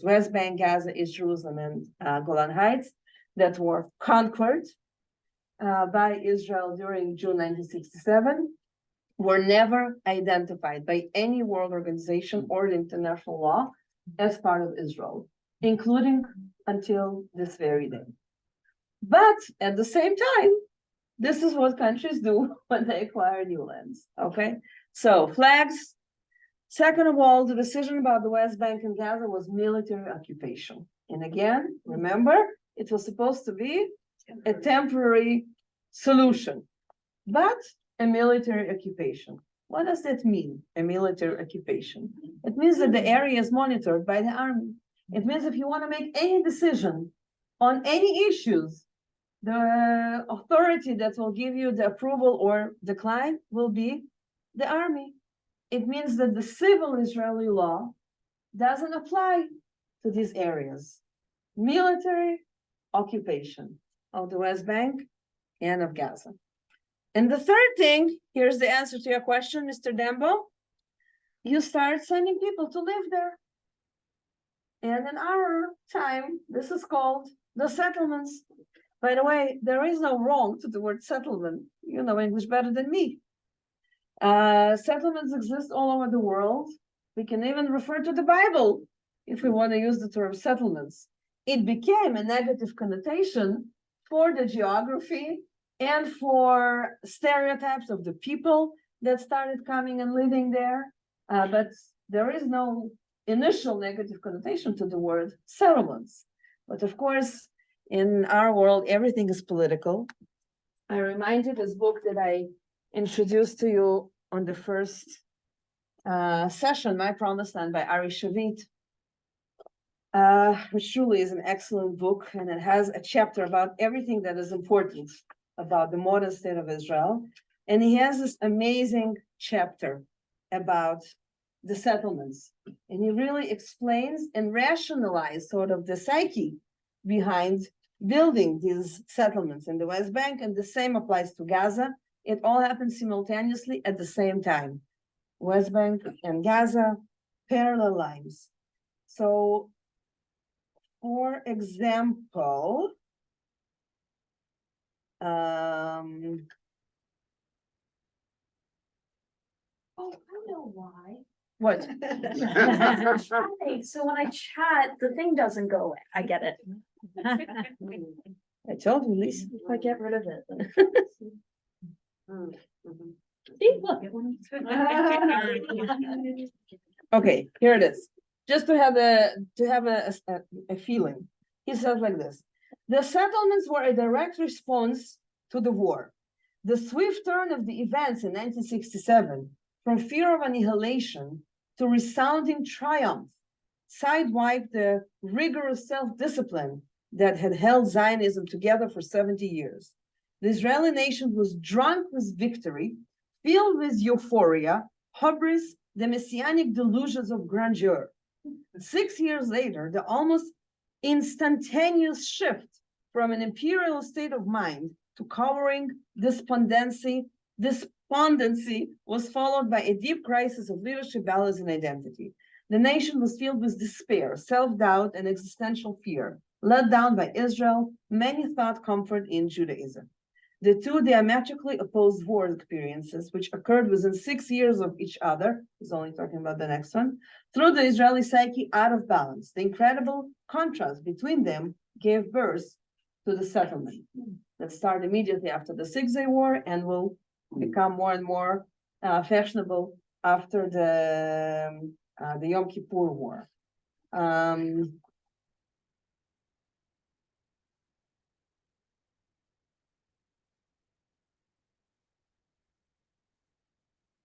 West Bank, Gaza, East Jerusalem, and Golan Heights, that were conquered by Israel during June 1967, were never identified by any world organization or the international law as part of Israel, including until this very day. But at the same time, this is what countries do when they acquire new lands, okay? So flags. Second of all, the decision about the West Bank and Gaza was military occupation. And again, remember, it was supposed to be a temporary solution, but a military occupation. What does that mean, a military occupation? It means that the area is monitored by the army. It means if you want to make any decision on any issues, the authority that will give you the approval or decline will be the army. It means that the civil Israeli law doesn't apply to these areas. Military occupation of the West Bank and of Gaza. And the third thing, here's the answer to your question, Mr. Dembo. You start sending people to live there. And in our time, this is called the settlements. By the way, there is no wrong to the word settlement. You know English better than me. Settlements exist all over the world. We can even refer to the Bible if we want to use the term settlements. It became a negative connotation for the geography and for stereotypes of the people that started coming and living there. But there is no initial negative connotation to the word settlements. But of course, in our world, everything is political. I remind you this book that I introduced to you on the first session, My Promised Land by Ari Shavit, which truly is an excellent book, and it has a chapter about everything that is important about the modern state of Israel. And he has this amazing chapter about the settlements. And he really explains and rationalizes sort of the psyche behind building these settlements in the West Bank, and the same applies to Gaza. It all happens simultaneously at the same time. West Bank and Gaza, parallel lines. So, for example, Oh, I know why. what? Okay, so when I chat, the thing doesn't go away. I get it. I told you, Lisa. If I get rid of it. Mhm. See, look. Okay, here it is. Just to have a feeling. He says like this: the settlements were a direct response to the war. The swift turn of the events in 1967, from fear of annihilation to resounding triumph, sidewiped the rigorous self-discipline that had held Zionism together for 70 years. The Israeli nation was drunk with victory, filled with euphoria, hubris, the messianic delusions of grandeur. 6 years later, the almost instantaneous shift from an imperial state of mind to cowering despondency was followed by a deep crisis of leadership, values, and identity. The nation was filled with despair, self-doubt, and existential fear. Let down by Israel, many thought comfort in Judaism. The two diametrically opposed war experiences, which occurred within 6 years of each other, he's only talking about the next one, threw the Israeli psyche out of balance. The incredible contrast between them gave birth to the settlement that started immediately after the 6-Day War and will become more and more fashionable after the Yom Kippur War.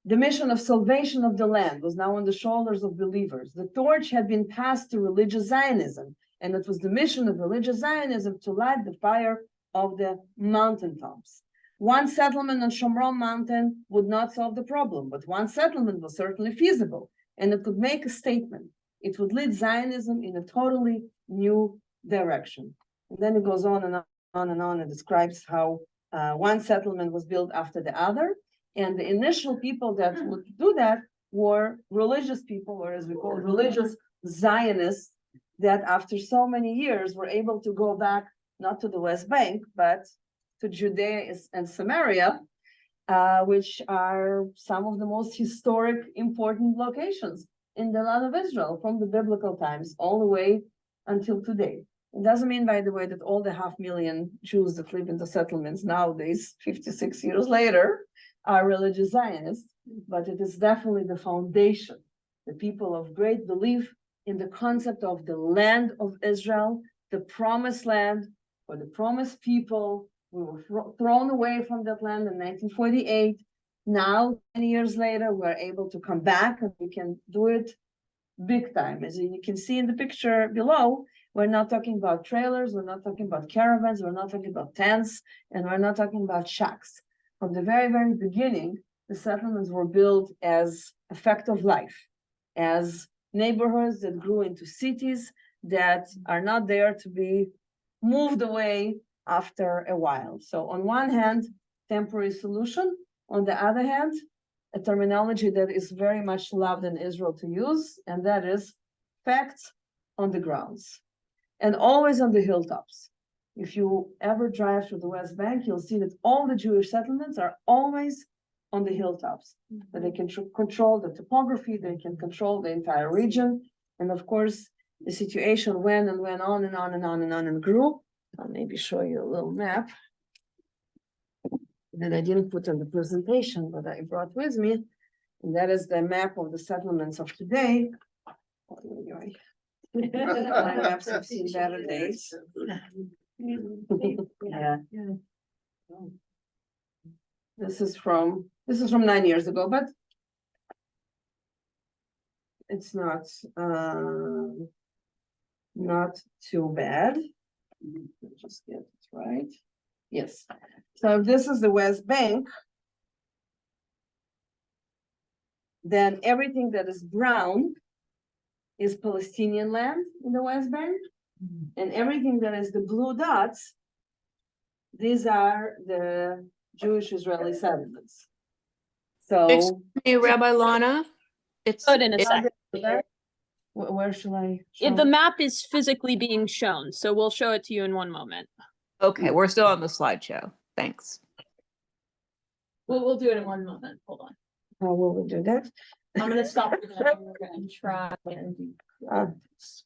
The mission of salvation of the land was now on the shoulders of believers. The torch had been passed to religious Zionism, and it was the mission of religious Zionism to light the fire of the mountaintops. One settlement on Shomron Mountain would not solve the problem, but one settlement was certainly feasible, and it could make a statement. It would lead Zionism in a totally new direction. And then it goes on and on and on and describes how one settlement was built after the other. And the initial people that would do that were religious people, or as we call religious Zionists, that after so many years were able to go back, not to the West Bank, but to Judea and Samaria, which are some of the most historic, important locations in the land of Israel from the biblical times all the way until today. It doesn't mean, by the way, that all the 500,000 Jews that live in the settlements nowadays, 56 years later, are religious Zionists, but it is definitely the foundation. The people of great belief in the concept of the land of Israel, the promised land, or the promised people. We were thrown away from that land in 1948. Now, 10 years later, we're able to come back, and we can do it big time. As you can see in the picture below, we're not talking about trailers, we're not talking about caravans, we're not talking about tents, and we're not talking about shacks. From the very, very beginning, the settlements were built as a fact of life, as neighborhoods that grew into cities that are not there to be moved away after a while. So on one hand, temporary solution, on the other hand, a terminology that is very much loved in Israel to use, and that is facts on the grounds, and always on the hilltops. If you ever drive through the West Bank, you'll see that all the Jewish settlements are always on the hilltops. That they can control the topography, they can control the entire region. And of course, the situation went and went on and on and on and on and grew. I'll maybe show you a little map that I didn't put in the presentation, but I brought with me. And that is the map of the settlements of today. My maps have seen better days. Yeah. This is from 9 years ago, but it's not too bad. Just get it right. Yes. So if this is the West Bank, then everything that is brown is Palestinian land in the West Bank. And everything that is the blue dots, these are the Jewish Israeli settlements. So. Hey, Rabbi Lana, it's Good in a second. Where shall I? the map is physically being shown, so we'll show it to you in one moment. Okay, we're still on the slideshow. Thanks. We'll do it in one moment. Hold on. How will we do that? I'm gonna stop it and try and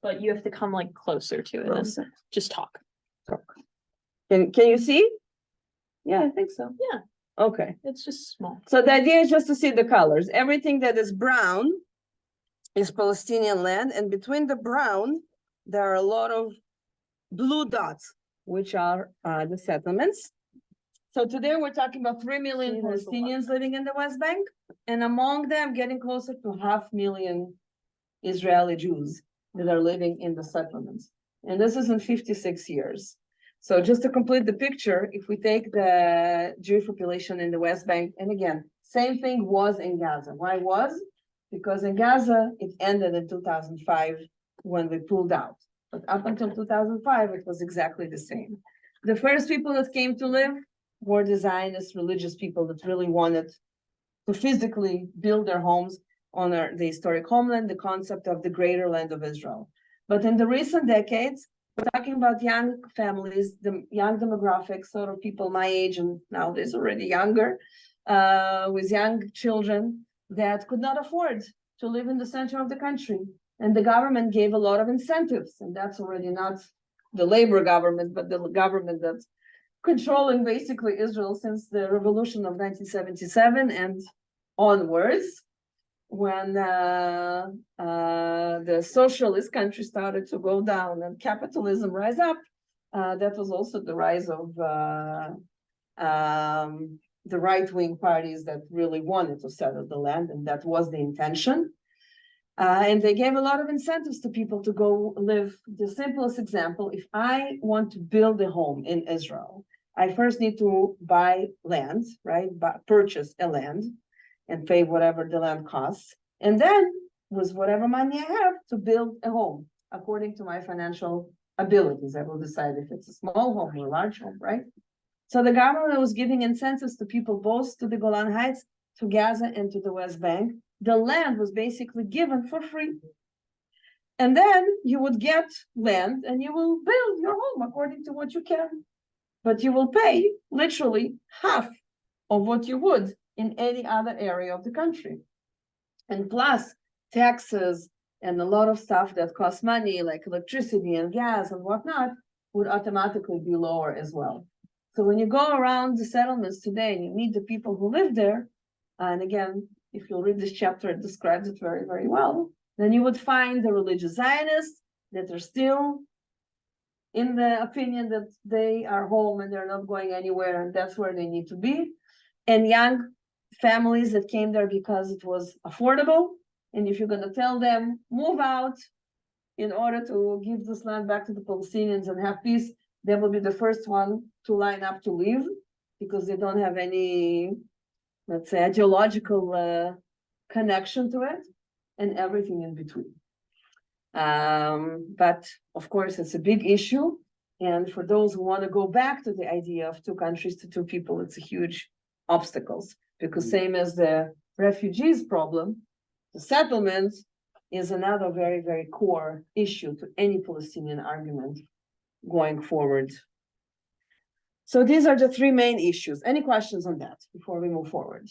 but you have to come like closer to it and just talk. Can you see? Yeah, I think so. Yeah. Okay. It's just small. So the idea is just to see the colors. Everything that is brown is Palestinian land, and between the brown, there are a lot of blue dots, which are the settlements. So today we're talking about 3 million Palestinians living in the West Bank, and among them getting closer to 500,000 Israeli Jews that are living in the settlements. And this is in 56 years. So just to complete the picture, if we take the Jewish population in the West Bank, and again, same thing was in Gaza. Why was? Because in Gaza, it ended in 2005 when we pulled out. But up until 2005, it was exactly the same. The first people that came to live were the Zionist religious people that really wanted to physically build their homes on the historic homeland, the concept of the greater land of Israel. But in the recent decades, we're talking about young families, the young demographics, sort of people my age and nowadays already younger, with young children that could not afford to live in the center of the country. And the government gave a lot of incentives, and that's already not the labor government, but the government that's controlling basically Israel since the revolution of 1977 and onwards, when the socialist country started to go down and capitalism rise up. That was also the rise of the right-wing parties that really wanted to settle the land, and that was the intention. And they gave a lot of incentives to people to go live. The simplest example, if I want to build a home in Israel, I first need to buy land, right? Purchase a land and pay whatever the land costs. And then with whatever money I have to build a home according to my financial abilities. I will decide if it's a small home or a large home, right? So the government was giving incentives to people both to the Golan Heights, to Gaza, and to the West Bank. The land was basically given for free. And then you would get land and you will build your home according to what you can. But you will pay literally half of what you would in any other area of the country. And plus taxes and a lot of stuff that costs money, like electricity and gas and whatnot, would automatically be lower as well. So when you go around the settlements today and you meet the people who live there, and again, if you'll read this chapter, it describes it very, very well, then you would find the religious Zionists that are still in the opinion that they are home and they're not going anywhere, and that's where they need to be. And young families that came there because it was affordable. And if you're going to tell them, move out in order to give this land back to the Palestinians and have peace, they will be the first one to line up to leave because they don't have any, let's say, ideological connection to it, and everything in between. But of course, it's a big issue. And for those who want to go back to the idea of two countries to two people, it's a huge obstacles. Because same as the refugees problem, the settlement is another very, very core issue to any Palestinian argument going forward. So these are the three main issues. Any questions on that before we move forward?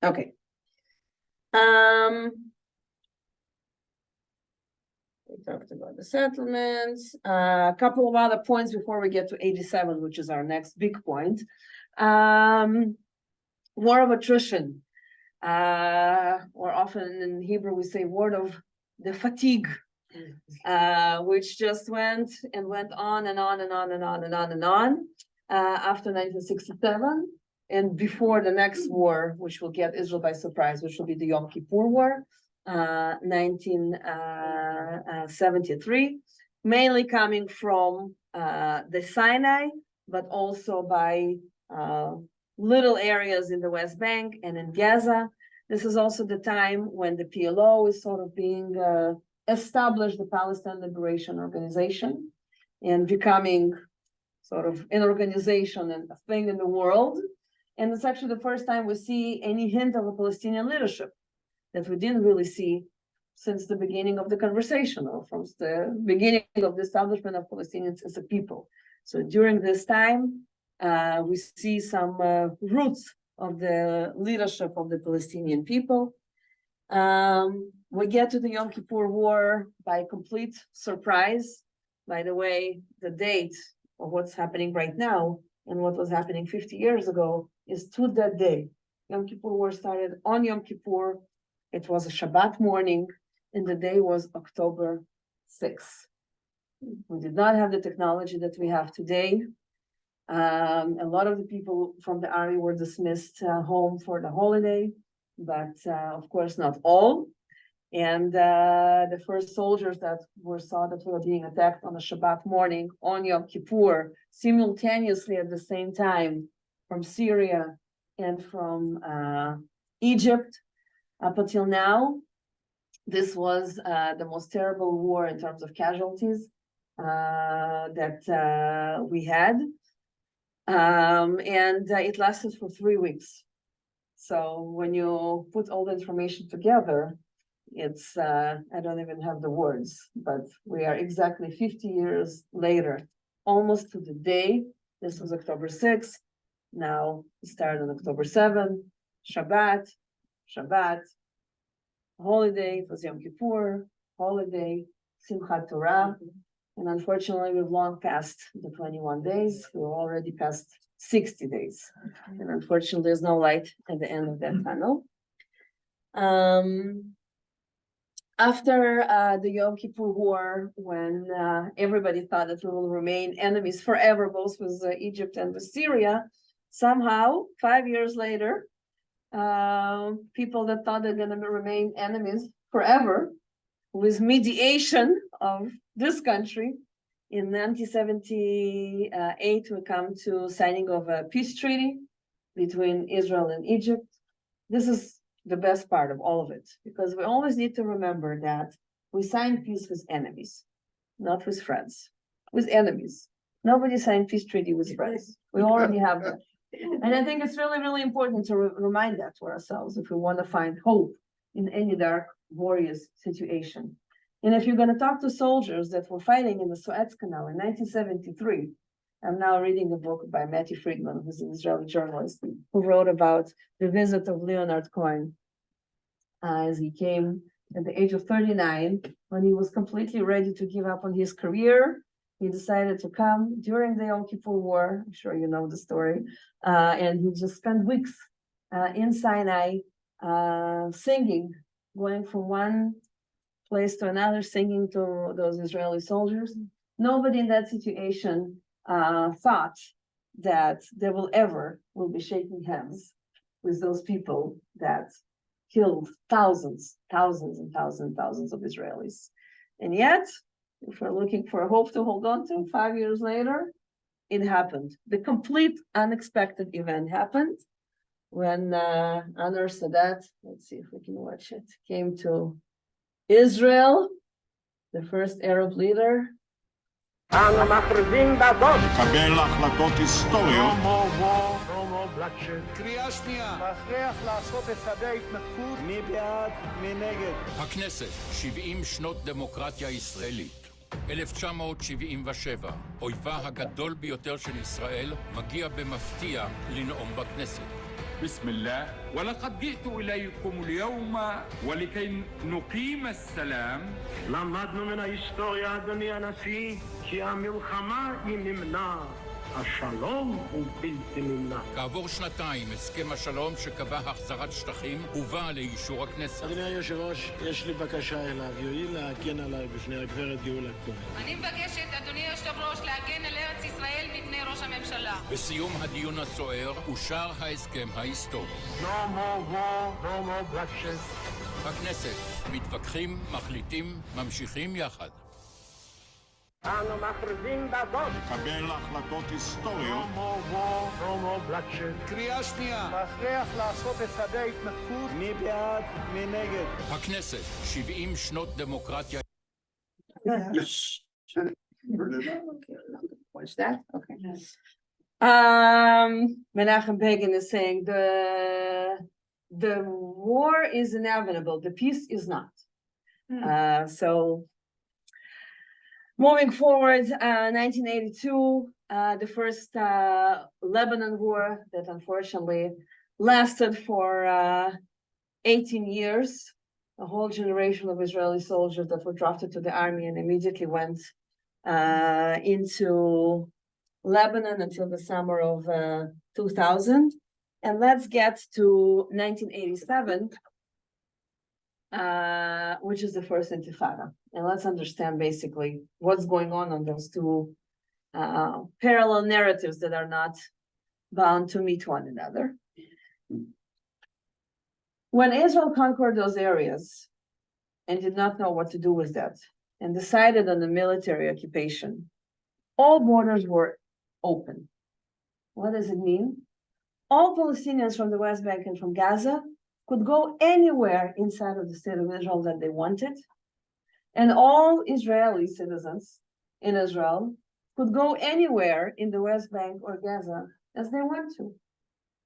Okay. We talked about the settlements, a couple of other points before we get to 87, which is our next big point. War of attrition, or often in Hebrew we say word of the fatigue, which just went on and on and on and on and on and on after 1967 and before the next war, which will get Israel by surprise, which will be the Yom Kippur War. 1973, mainly coming from the Sinai, but also by little areas in the West Bank and in Gaza. This is also the time when the PLO is sort of being established, the Palestine Liberation Organization, and becoming sort of an organization and a thing in the world. And it's actually the first time we see any hint of a Palestinian leadership that we didn't really see since the beginning of the conversation, or from the beginning of the establishment of Palestinians as a people. So during this time, we see some roots of the leadership of the Palestinian people. We get to the Yom Kippur War by complete surprise. By the way, the date of what's happening right now and what was happening 50 years ago is to that day. Yom Kippur War started on Yom Kippur. It was a Shabbat morning, and the day was October 6th. We did not have the technology that we have today. A lot of the people from the army were dismissed home for the holiday, but of course not all. And the first soldiers that saw that we were being attacked on a Shabbat morning on Yom Kippur, simultaneously at the same time from Syria and from Egypt. Up until now, this was the most terrible war in terms of casualties that we had. And it lasted for 3 weeks. So when you put all the information together, it's, I don't even have the words, but we are exactly 50 years later, almost to the day. This was October 6th. Now it started on October 7th, Shabbat, holiday, it was Yom Kippur, holiday, Simchat Torah. And unfortunately, we've long passed the 21 days. We're already past 60 days. And unfortunately, there's no light at the end of that tunnel. After the Yom Kippur War, when everybody thought that we will remain enemies forever, both with Egypt and with Syria, somehow, 5 years later, people that thought they're going to remain enemies forever, with mediation of this country, in 1978, we come to signing of a peace treaty between Israel and Egypt. This is the best part of all of it, because we always need to remember that we signed peace with enemies, not with friends, with enemies. Nobody signed peace treaty with friends. We already have that. And I think it's really, really important to remind that to ourselves if we want to find hope in any dark, warriors situation. And if you're going to talk to soldiers that were fighting in the Suez Canal in 1973, I'm now reading a book by Matty Friedman, who's an Israeli journalist, who wrote about the visit of Leonard Cohen as he came at the age of 39, when he was completely ready to give up on his career. He decided to come during the Yom Kippur War. I'm sure you know the story. And he just spent weeks in Sinai singing, going from one place to another, singing to those Israeli soldiers. Nobody in that situation thought that they will be shaking hands with those people that killed thousands of Israelis. And yet, if we're looking for a hope to hold on to, 5 years later, it happened. The complete unexpected event happened when Anwar Sadat, let's see if we can watch it, came to Israel the first Arab leader. לקבל החלטות היסטוריות. קריאה שנייה. מכריח לעשות את צעדי ההתנתקות. מי בעד? מי נגד? הכנסת, 70 שנות דמוקרטיה ישראלית. 1977, אויבה הגדול ביותר של ישראל, מגיע במפתיע לנאום בכנסת. بسم الله ولقد جئت إليكم اليوم ولكي نقيم السلام. למדנו מן ההיסטוריה, אדוני הנשיא, כי המלחמה היא נמנעת, השלום הוא בלתי נמנע. כעבור שנתיים, הסכם השלום שקבע החזרת שטחים הובא לאישור הכנסת. אדוני היושב ראש, יש לי בקשה אליו, יואיל להגן עליי בפני הגברת גאולה כהן. אני מבקשת, אדוני היושב ראש, להגן על ארץ ישראל מפני ראש הממשלה. בסיום הדיון הסוער אושר ההסכם ההיסטורי. No more war, no more bloodshed. בכנסת, מתווכחים, מחליטים, ממשיכים יחד. אנו מכריזים בזאת. לקבל החלטות היסטוריות. No more war, no more bloodshed. קריאה שנייה. מכריח לעשות את צעדי ההתנתקות. מי בעד? מי נגד? הכנסת, 70 שנות דמוקרטיה. What's that? Okay. Menachem Begin is saying the war is inevitable, the peace is not. So moving forward, 1982, the first Lebanon war that unfortunately lasted for 18 years. A whole generation of Israeli soldiers that were drafted to the army and immediately went into Lebanon until the summer of 2000. And let's get to 1987, which is the first Intifada. And let's understand basically what's going on those two parallel narratives that are not bound to meet one another. When Israel conquered those areas and did not know what to do with that and decided on the military occupation, all borders were open. What does it mean? All Palestinians from the West Bank and from Gaza could go anywhere inside of the state of Israel that they wanted. And all Israeli citizens in Israel could go anywhere in the West Bank or Gaza as they want to.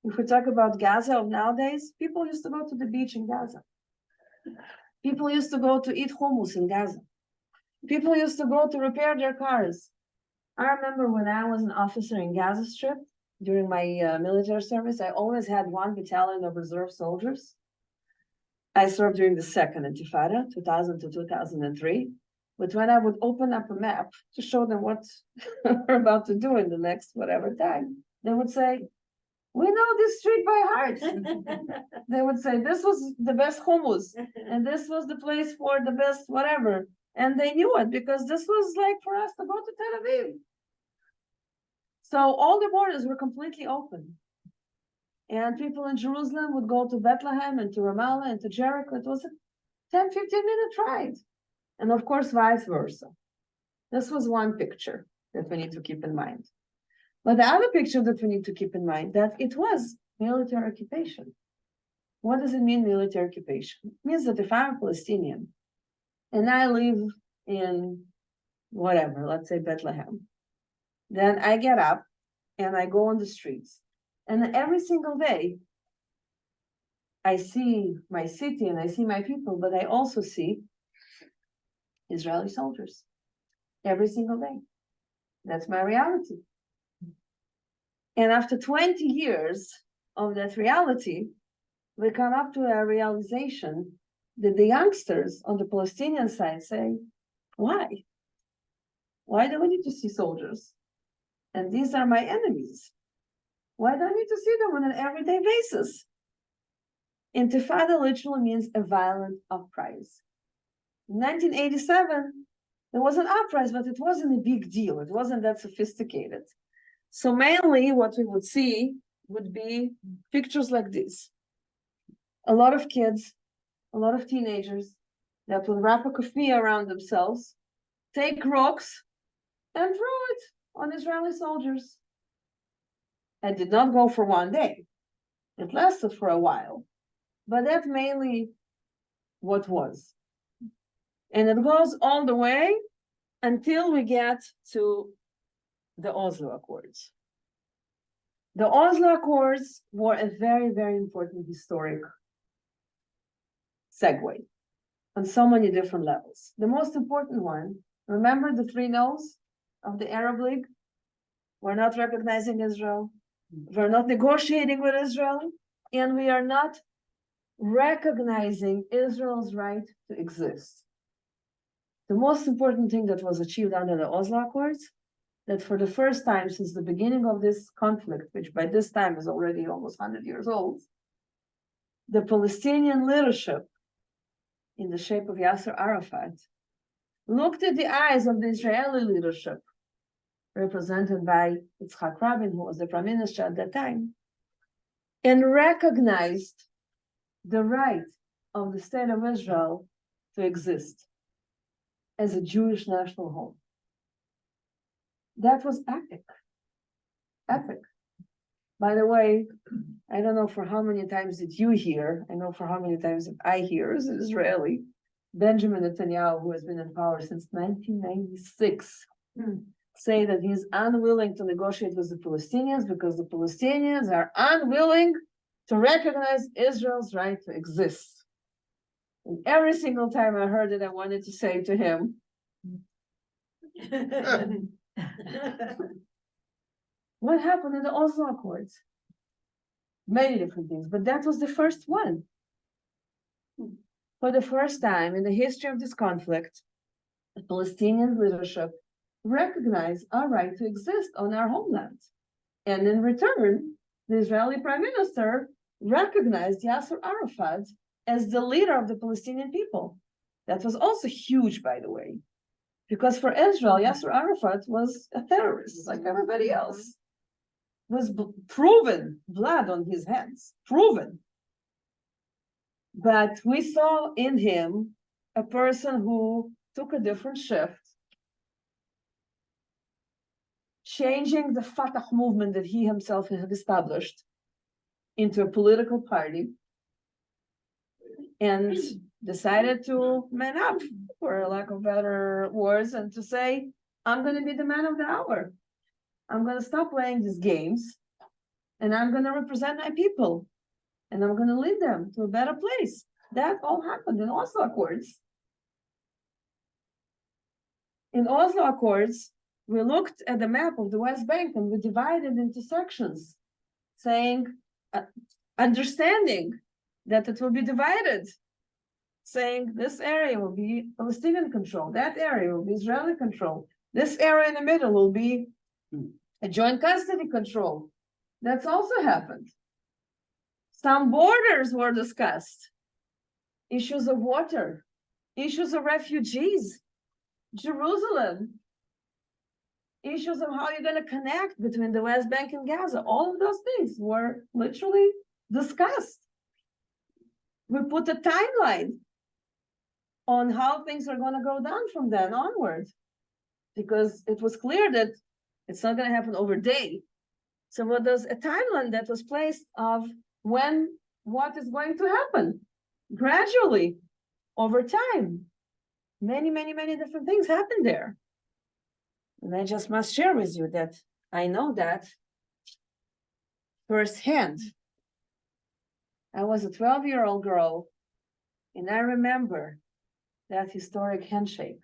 If we talk about Gaza of nowadays, people used to go to the beach in Gaza. People used to go to eat hummus in Gaza. People used to go to repair their cars. I remember when I was an officer in Gaza Strip during my military service, I always had one battalion of reserve soldiers. I served during the second Intifada, 2000 to 2003. But when I would open up a map to show them what we're about to do in the next whatever time, they would say, we know this street by heart. They would say, this was the best hummus, and this was the place for the best whatever. And they knew it because this was like for us to go to Tel Aviv. So all the borders were completely open. And people in Jerusalem would go to Bethlehem and to Ramallah and to Jericho. It was a 10, 15-minute ride. And of course, vice versa. This was one picture that we need to keep in mind. But the other picture that we need to keep in mind that it was military occupation. What does it mean, military occupation? It means that if I'm a Palestinian and I live in whatever, let's say Bethlehem, then I get up and I go on the streets. And every single day, I see my city and I see my people, but I also see Israeli soldiers every single day. That's my reality. And after 20 years of that reality, we come up to a realization that the youngsters on the Palestinian side say, why? Why do we need to see soldiers? And these are my enemies. Why do I need to see them on an everyday basis? Intifada literally means a violent uprising. In 1987, there was an uprising, but it wasn't a big deal. It wasn't that sophisticated. So mainly what we would see would be pictures like this. A lot of kids, a lot of teenagers that would wrap a keffiyeh around themselves, take rocks and throw it on Israeli soldiers. It did not go for one day. It lasted for a while. But that's mainly what was. And it goes all the way until we get to the Oslo Accords. The Oslo Accords were a very, very important historic segue on so many different levels. The most important one, remember the 3 no's of the Arab League? We're not recognizing Israel, we're not negotiating with Israel, and we are not recognizing Israel's right to exist. The most important thing that was achieved under the Oslo Accords, that for the first time since the beginning of this conflict, which by this time is already almost 100 years old, the Palestinian leadership, in the shape of Yasser Arafat, looked at the eyes of the Israeli leadership, represented by Yitzhak Rabin, who was the prime minister at that time, and recognized the right of the state of Israel to exist as a Jewish national home. That was epic. Epic. By the way, I don't know for how many times did you hear, I know for how many times did I hear as an Israeli, Benjamin Netanyahu, who has been in power since 1996, say that he's unwilling to negotiate with the Palestinians because the Palestinians are unwilling to recognize Israel's right to exist. And every single time I heard it, I wanted to say to him, what happened in the Oslo Accords? Many different things, but that was the first one. For the first time in the history of this conflict, the Palestinian leadership recognized our right to exist on our homeland. And in return, the Israeli prime minister recognized Yasser Arafat as the leader of the Palestinian people. That was also huge, by the way, because for Israel, Yasser Arafat was a terrorist like everybody else. Was proven blood on his hands, proven. But we saw in him a person who took a different shift, changing the Fatah movement that he himself had established into a political party, and decided to man up, for lack of better words, and to say, I'm going to be the man of the hour. I'm going to stop playing these games, and I'm going to represent my people, and I'm going to lead them to a better place. That all happened in Oslo Accords. In Oslo Accords, we looked at the map of the West Bank and we divided into sections, saying, understanding that it will be divided, saying this area will be Palestinian control, that area will be Israeli control, this area in the middle will be a joint custody control. That's also happened. Some borders were discussed, issues of water, issues of refugees, Jerusalem, issues of how you're going to connect between the West Bank and Gaza. All of those things were literally discussed. We put a timeline on how things are going to go down from then onward, because it was clear that it's not going to happen over day. So there's a timeline that was placed of when what is going to happen gradually over time. Many, many, many different things happened there. And I just must share with you that I know that firsthand. I was a 12-year-old girl, and I remember that historic handshake.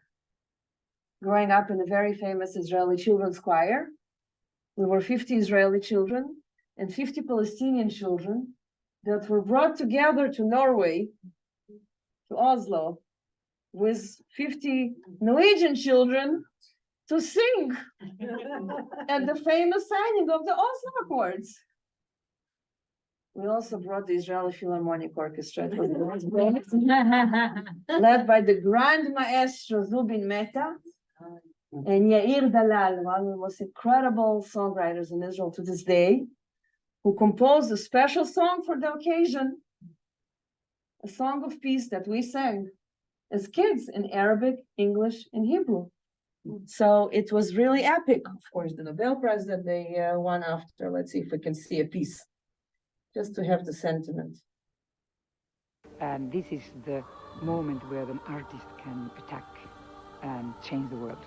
Growing up in a very famous Israeli children's choir, we were 50 Israeli children and 50 Palestinian children that were brought together to Norway, to Oslo, with 50 Norwegian children to sing at the famous signing of the Oslo Accords. We also brought the Israeli Philharmonic Orchestra. It was led by the Grand Maestro Zubin Mehta and Yair Dalal, one of the most incredible songwriters in Israel to this day, who composed a special song for the occasion, a song of peace that we sang as kids in Arabic, English, and Hebrew. So it was really epic. Of course, the Nobel Prize that they won after. Let's see if we can see a piece, just to have the sentiment. And this is the moment where an artist can attack and change the world.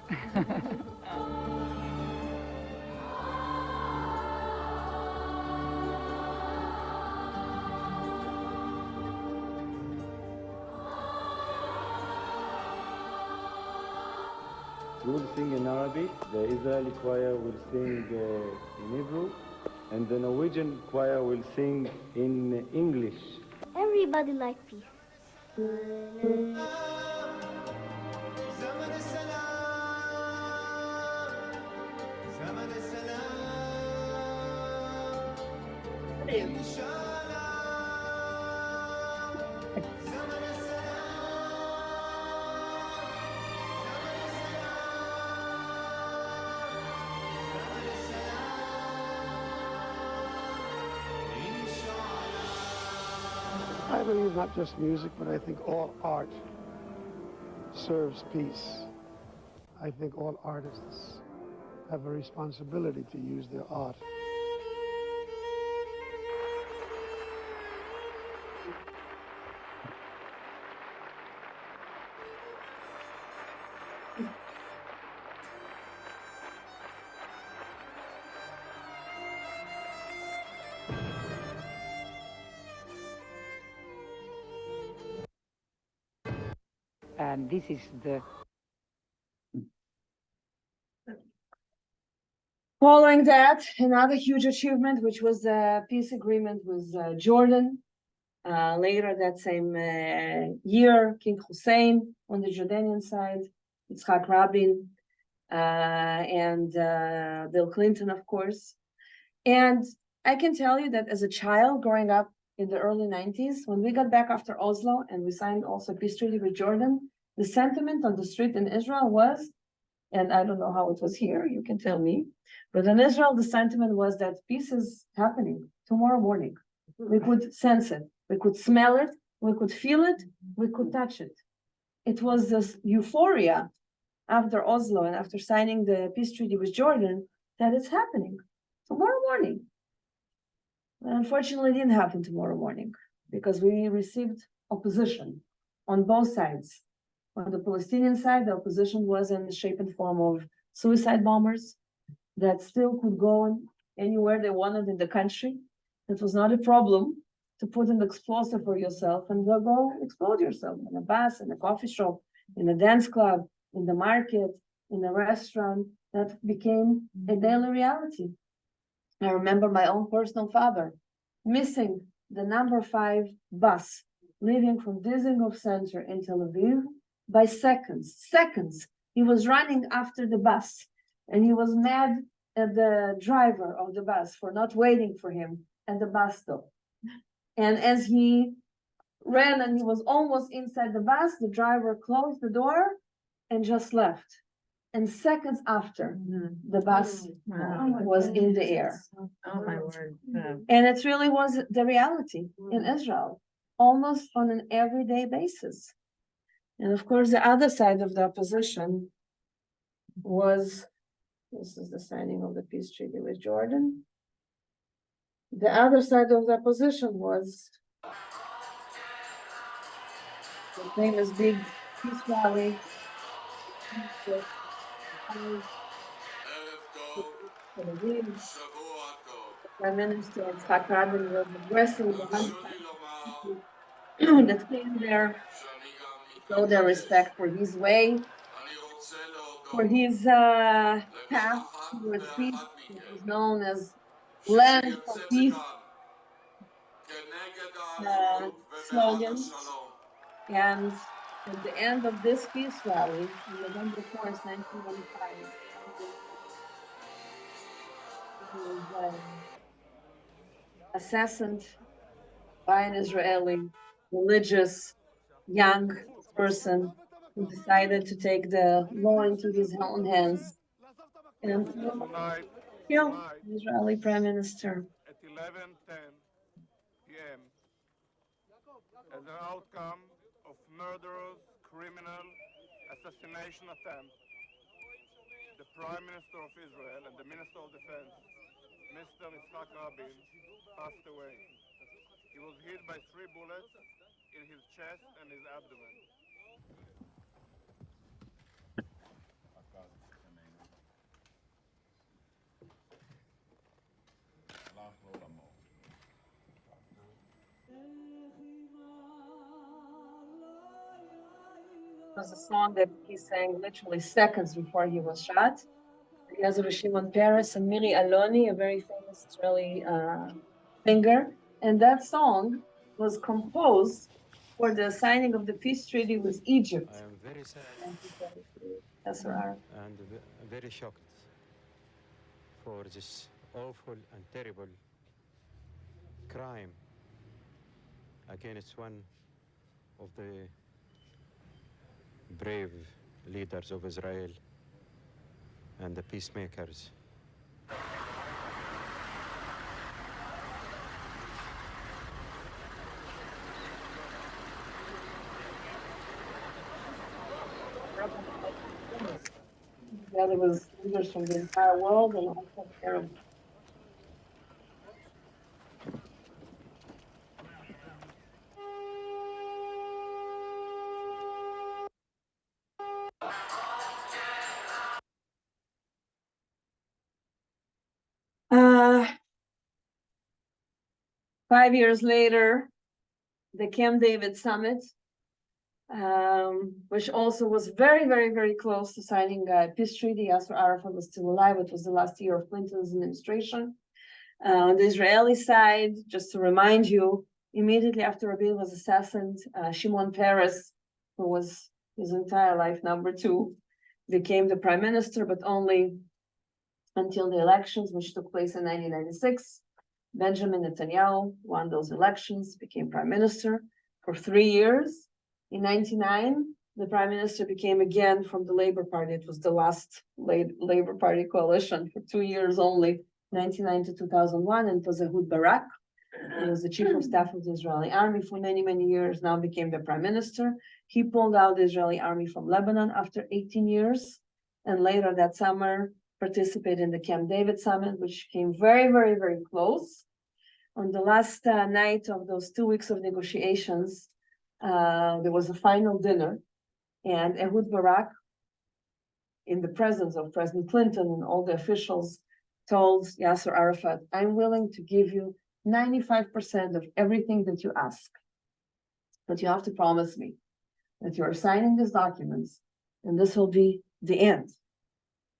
We will sing in Arabic, the Israeli choir will sing in Hebrew, and the Norwegian choir will sing in English. Everybody likes peace. I believe not just music, but I think all art serves peace. I think all artists have a responsibility to use their art. And this is the Following that, another huge achievement, which was the peace agreement with Jordan. Later that same year, King Hussein on the Jordanian side, Yitzhak Rabin, and Bill Clinton, of course. And I can tell you that as a child growing up in the early 90s, when we got back after Oslo and we signed also a peace treaty with Jordan, the sentiment on the street in Israel was, and I don't know how it was here, you can tell me, but in Israel, the sentiment was that peace is happening tomorrow morning. We could sense it, we could smell it, we could feel it, we could touch it. It was this euphoria after Oslo and after signing the peace treaty with Jordan that it's happening tomorrow morning. And unfortunately, it didn't happen tomorrow morning because we received opposition on both sides. On the Palestinian side, the opposition was in the shape and form of suicide bombers that still could go anywhere they wanted in the country. It was not a problem to put an explosive for yourself and go explode yourself in a bus, in a coffee shop, in a dance club, in the market, in a restaurant. That became a daily reality. I remember my own personal father missing the number 5 bus leaving from Dizengoff Center in Tel Aviv by seconds. He was running after the bus and he was mad at the driver of the bus for not waiting for him at the bus stop. And as he ran and he was almost inside the bus, the driver closed the door and just left. And seconds after, the bus was in the air. Oh, my word. And it really was the reality in Israel, almost on an everyday basis. And of course, the other side of the opposition was, this is the signing of the peace treaty with Jordan. The other side of the opposition was the famous big peace rally. Prime Minister Yitzhak Rabin was addressing the that came there, show their respect for his way, for his path towards peace, which is known as land for peace slogans. And at the end of this peace rally, on November 4th, 1995, he was assassinated by an Israeli religious young person who decided to take the law into his own hands and kill the Israeli Prime Minister. At 11:10 p.m. as an outcome of murderous criminal assassination attempt, the Prime Minister of Israel and the Minister of Defense, Mr. Yitzhak Rabin, passed away. He was hit by 3 bullets in his chest and his abdomen. Was a song that he sang literally seconds before he was shot. Because of Shimon Peres and Miri Aloni, a very famous Israeli singer. And that song was composed for the signing of the peace treaty with Egypt. I am very sad That's right. and very shocked for this awful and terrible crime against one of the brave leaders of Israel and the peacemakers. Together with leaders from the entire world and also Arab. Uh, 5 years later, the Camp David summit, which also was very, very, very close to signing a peace treaty. Yasser Arafat was still alive. It was the last year of Clinton's administration. On the Israeli side, just to remind you, immediately after Rabin was assassinated, Shimon Peres, who was his entire life #2, became the prime minister, but only until the elections, which took place in 1996. Benjamin Netanyahu won those elections, became prime minister for 3 years. In 1999, the prime minister became again from the Labour Party. It was the last Labour Party coalition for 2 years only, 1999 to 2001, and it was Ehud Barak. He was the chief of staff of the Israeli army for many, many years, now became the prime minister. He pulled out the Israeli army from Lebanon after 18 years, and later that summer participated in the Camp David summit, which came very, very, very close. On the last night of those 2 weeks of negotiations, there was a final dinner, and Ehud Barak, in the presence of President Clinton and all the officials, told Yasser Arafat, "I'm willing to give you 95% of everything that you ask, but you have to promise me that you are signing these documents, and this will be the end.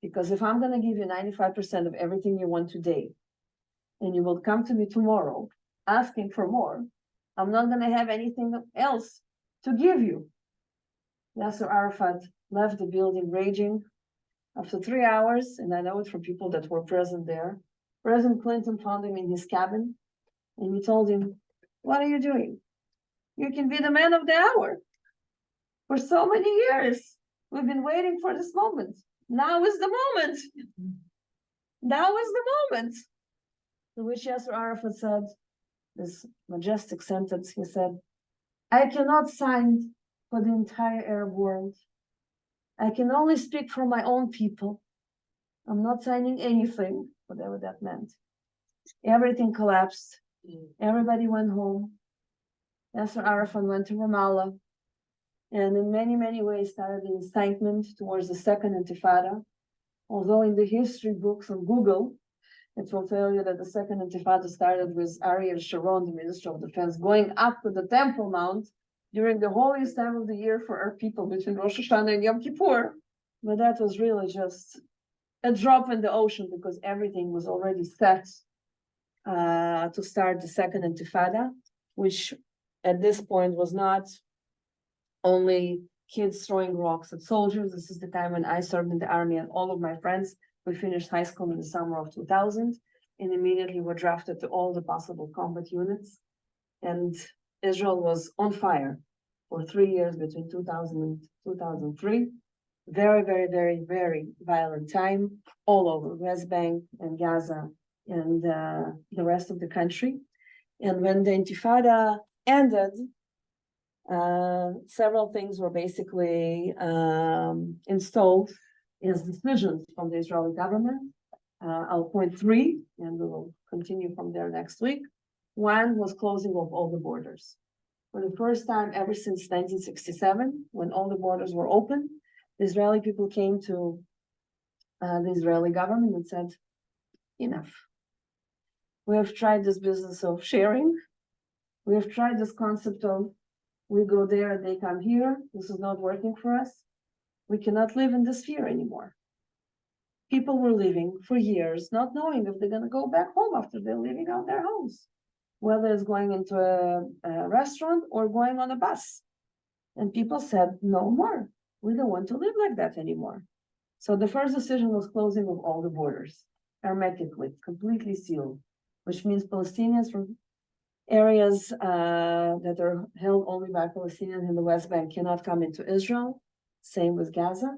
Because if I'm going to give you 95% of everything you want today, and you will come to me tomorrow asking for more, I'm not going to have anything else to give you." Yasser Arafat left the building raging. After 3 hours, and I know it from people that were present there, President Clinton found him in his cabin, and he told him, "What are you doing? You can be the man of the hour. For so many years, we've been waiting for this moment. Now is the moment. Now is the moment." To which Yasser Arafat said this majestic sentence. He said, "I cannot sign for the entire Arab world. I can only speak for my own people. I'm not signing anything," whatever that meant. Everything collapsed. Everybody went home. Yasser Arafat went to Ramallah, and in many, many ways started the incitement towards the second Intifada. Although in the history books on Google, it will tell you that the second Intifada started with Ariel Sharon, the Minister of Defense, going up to the Temple Mount during the holiest time of the year for our people between Rosh Hashanah and Yom Kippur. But that was really just a drop in the ocean because everything was already set to start the second Intifada, which at this point was not only kids throwing rocks at soldiers. This is the time when I served in the army, and all of my friends, we finished high school in the summer of 2000 and immediately were drafted to all the possible combat units. And Israel was on fire for 3 years between 2000 and 2003. Very, very, very, very violent time all over West Bank and Gaza and the rest of the country. And when the Intifada ended, several things were basically installed as decisions from the Israeli government. I'll point 3, and we will continue from there next week. One was closing of all the borders. For the first time ever since 1967, when all the borders were open, the Israeli people came to the Israeli government and said, enough. We have tried this business of sharing. We have tried this concept of we go there, they come here. This is not working for us. We cannot live in this fear anymore. People were living for years, not knowing if they're going to go back home after they're leaving out their homes, whether it's going into a restaurant or going on a bus. And people said, no more. We don't want to live like that anymore. So the first decision was closing of all the borders, hermetically, completely sealed, which means Palestinians from areas that are held only by Palestinians in the West Bank cannot come into Israel. Same with Gaza.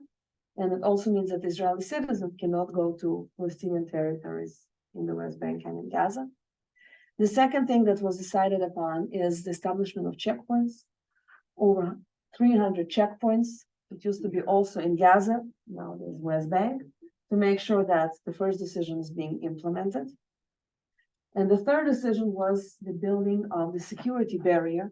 And it also means that Israeli citizens cannot go to Palestinian territories in the West Bank and in Gaza. The second thing that was decided upon is the establishment of checkpoints, over 300 checkpoints. It used to be also in Gaza, now there's West Bank, to make sure that the first decision is being implemented. And the third decision was the building of the security barrier.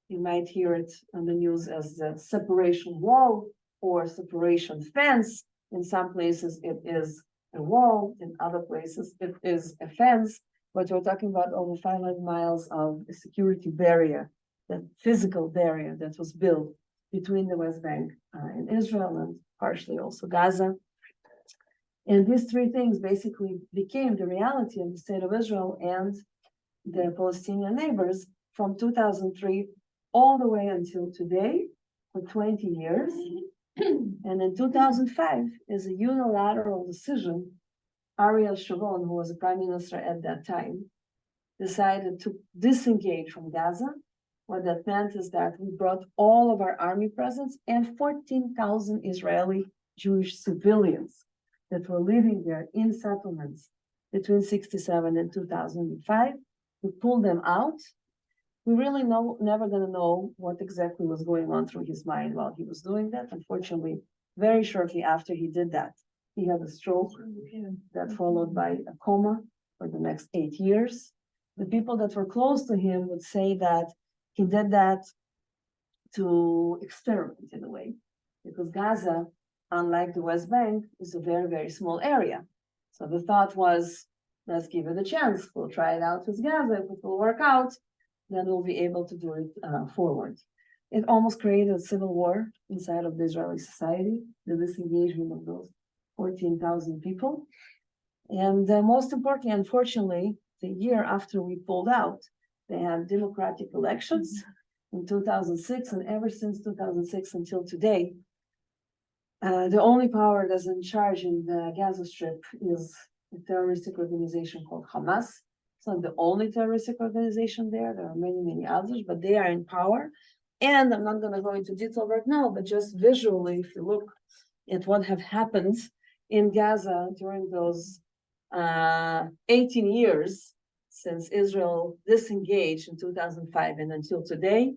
You might hear it on the news as the separation wall or separation fence. In some places it is a wall, in other places it is a fence, but we're talking about over 500 miles of a security barrier, the physical barrier that was built between the West Bank and Israel and partially also Gaza. And these three things basically became the reality of the state of Israel and the Palestinian neighbors from 2003 all the way until today, for 20 years. And in 2005, is a unilateral decision, Ariel Sharon, who was the prime minister at that time, decided to disengage from Gaza. What that meant is that we brought all of our army presence and 14,000 Israeli Jewish civilians that were living there in settlements between 67 and 2005. We pulled them out. We really never going to know what exactly was going on through his mind while he was doing that. Unfortunately, very shortly after he did that, he had a stroke that followed by a coma for the next 8 years. The people that were close to him would say that he did that to experiment in a way, because Gaza, unlike the West Bank, is a very, very small area. So the thought was, let's give it a chance. We'll try it out with Gaza. If it will work out, then we'll be able to do it forward. It almost created a civil war inside of the Israeli society, the disengagement of those 14,000 people. And most importantly, unfortunately, the year after we pulled out, they had democratic elections in 2006, and ever since 2006 until today, the only power that's in charge in the Gaza Strip is a terroristic organization called Hamas. It's not the only terroristic organization there. There are many, many others, but they are in power. And I'm not going to go into detail right now, but just visually, if you look at what have happened in Gaza during those 18 years since Israel disengaged in 2005 and until today,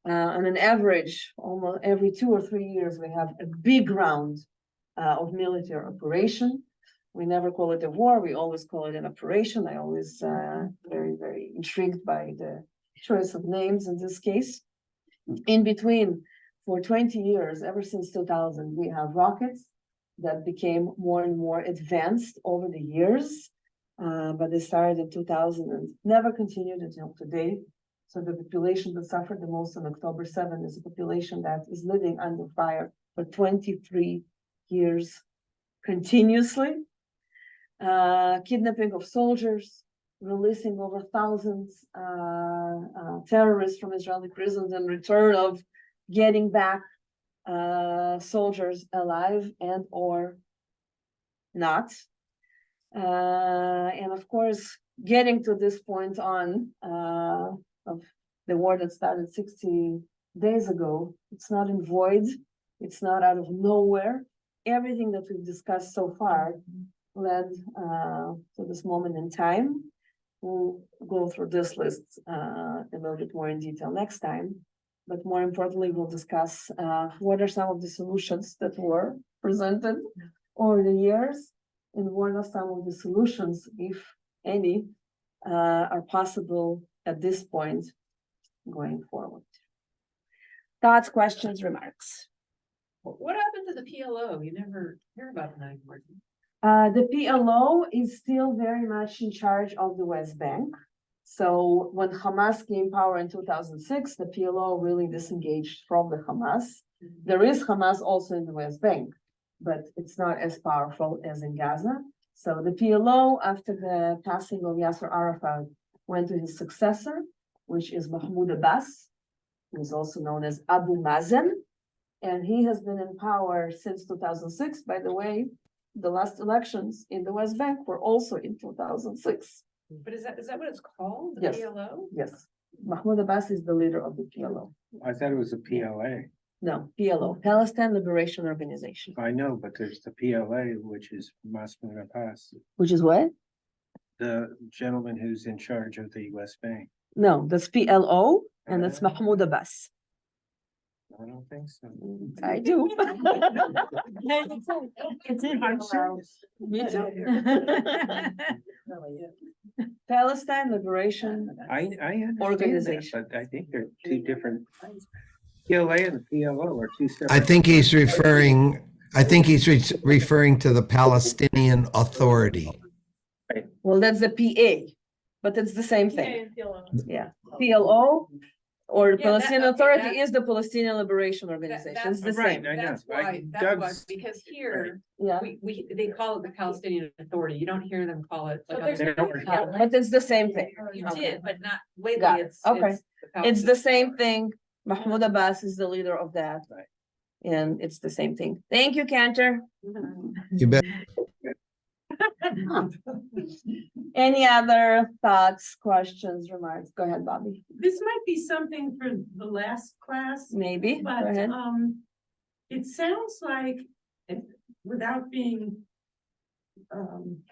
on an average, almost every 2 or 3 years, we have a big round of military operation. We never call it a war, we always call it an operation. I always very, very intrigued by the choice of names in this case. In between, for 20 years, ever since 2000, we have rockets that became more and more advanced over the years, but they started in 2000 and never continued until today. So the population that suffered the most on October 7 is a population that is living under fire for 23 years continuously. Kidnapping of soldiers, releasing over thousands terrorists from Israeli prisons in return of getting back soldiers alive and or not. And of course, getting to this point on of the war that started 60 days ago, it's not in void, it's not out of nowhere. Everything that we've discussed so far led to this moment in time. We'll go through this list a little bit more in detail next time, but more importantly, we'll discuss what are some of the solutions that were presented over the years, and what are some of the solutions, if any, are possible at this point going forward. Thoughts, questions, remarks? What happened to the PLO? You never hear about them anymore. The PLO is still very much in charge of the West Bank. So when Hamas came power in 2006, the PLO really disengaged from the Hamas. There is Hamas also in the West Bank, but it's not as powerful as in Gaza. So the PLO, after the passing of Yasser Arafat, went to his successor, which is Mahmoud Abbas, who is also known as Abu Mazen. And he has been in power since 2006. By the way, the last elections in the West Bank were also in 2006. But is that what it's called? The Yes. PLO? Yes, Mahmoud Abbas is the leader of the PLO. I thought it was a PLA. No, PLO, Palestine Liberation Organization, I know, but there's the PLA, which is Mahmoud Abbas, which is what? the gentleman who's in charge of the West Bank. No, that's PLO, and that's Mahmoud Abbas. I don't think so. I do. It's in I'm serious. Me too. Palestine Liberation I understand that, Organization. but I think they're two different. PLA and the PLO are two separate. I think he's referring to the Palestinian Authority. Well, that's the PA, but it's the same thing. Yeah, PLO or the Yeah, Palestinian okay, Authority that- is the Palestinian Liberation Organization. It's the Right, same. I know. That's why, because here, Yeah. they call it the Palestinian Authority. You don't hear them call it. like They other- don't- But it's the same thing. You Okay. did, but not lately. Got it. Okay. the It's the same thing. Mahmoud Abbas is the leader of that. Right. And it's the same thing. Thank you, Cantor. You bet. Any other thoughts, questions, remarks? Go ahead, Bobby. This might be something for the last class, Maybe, go but, ahead. it sounds like, without being, an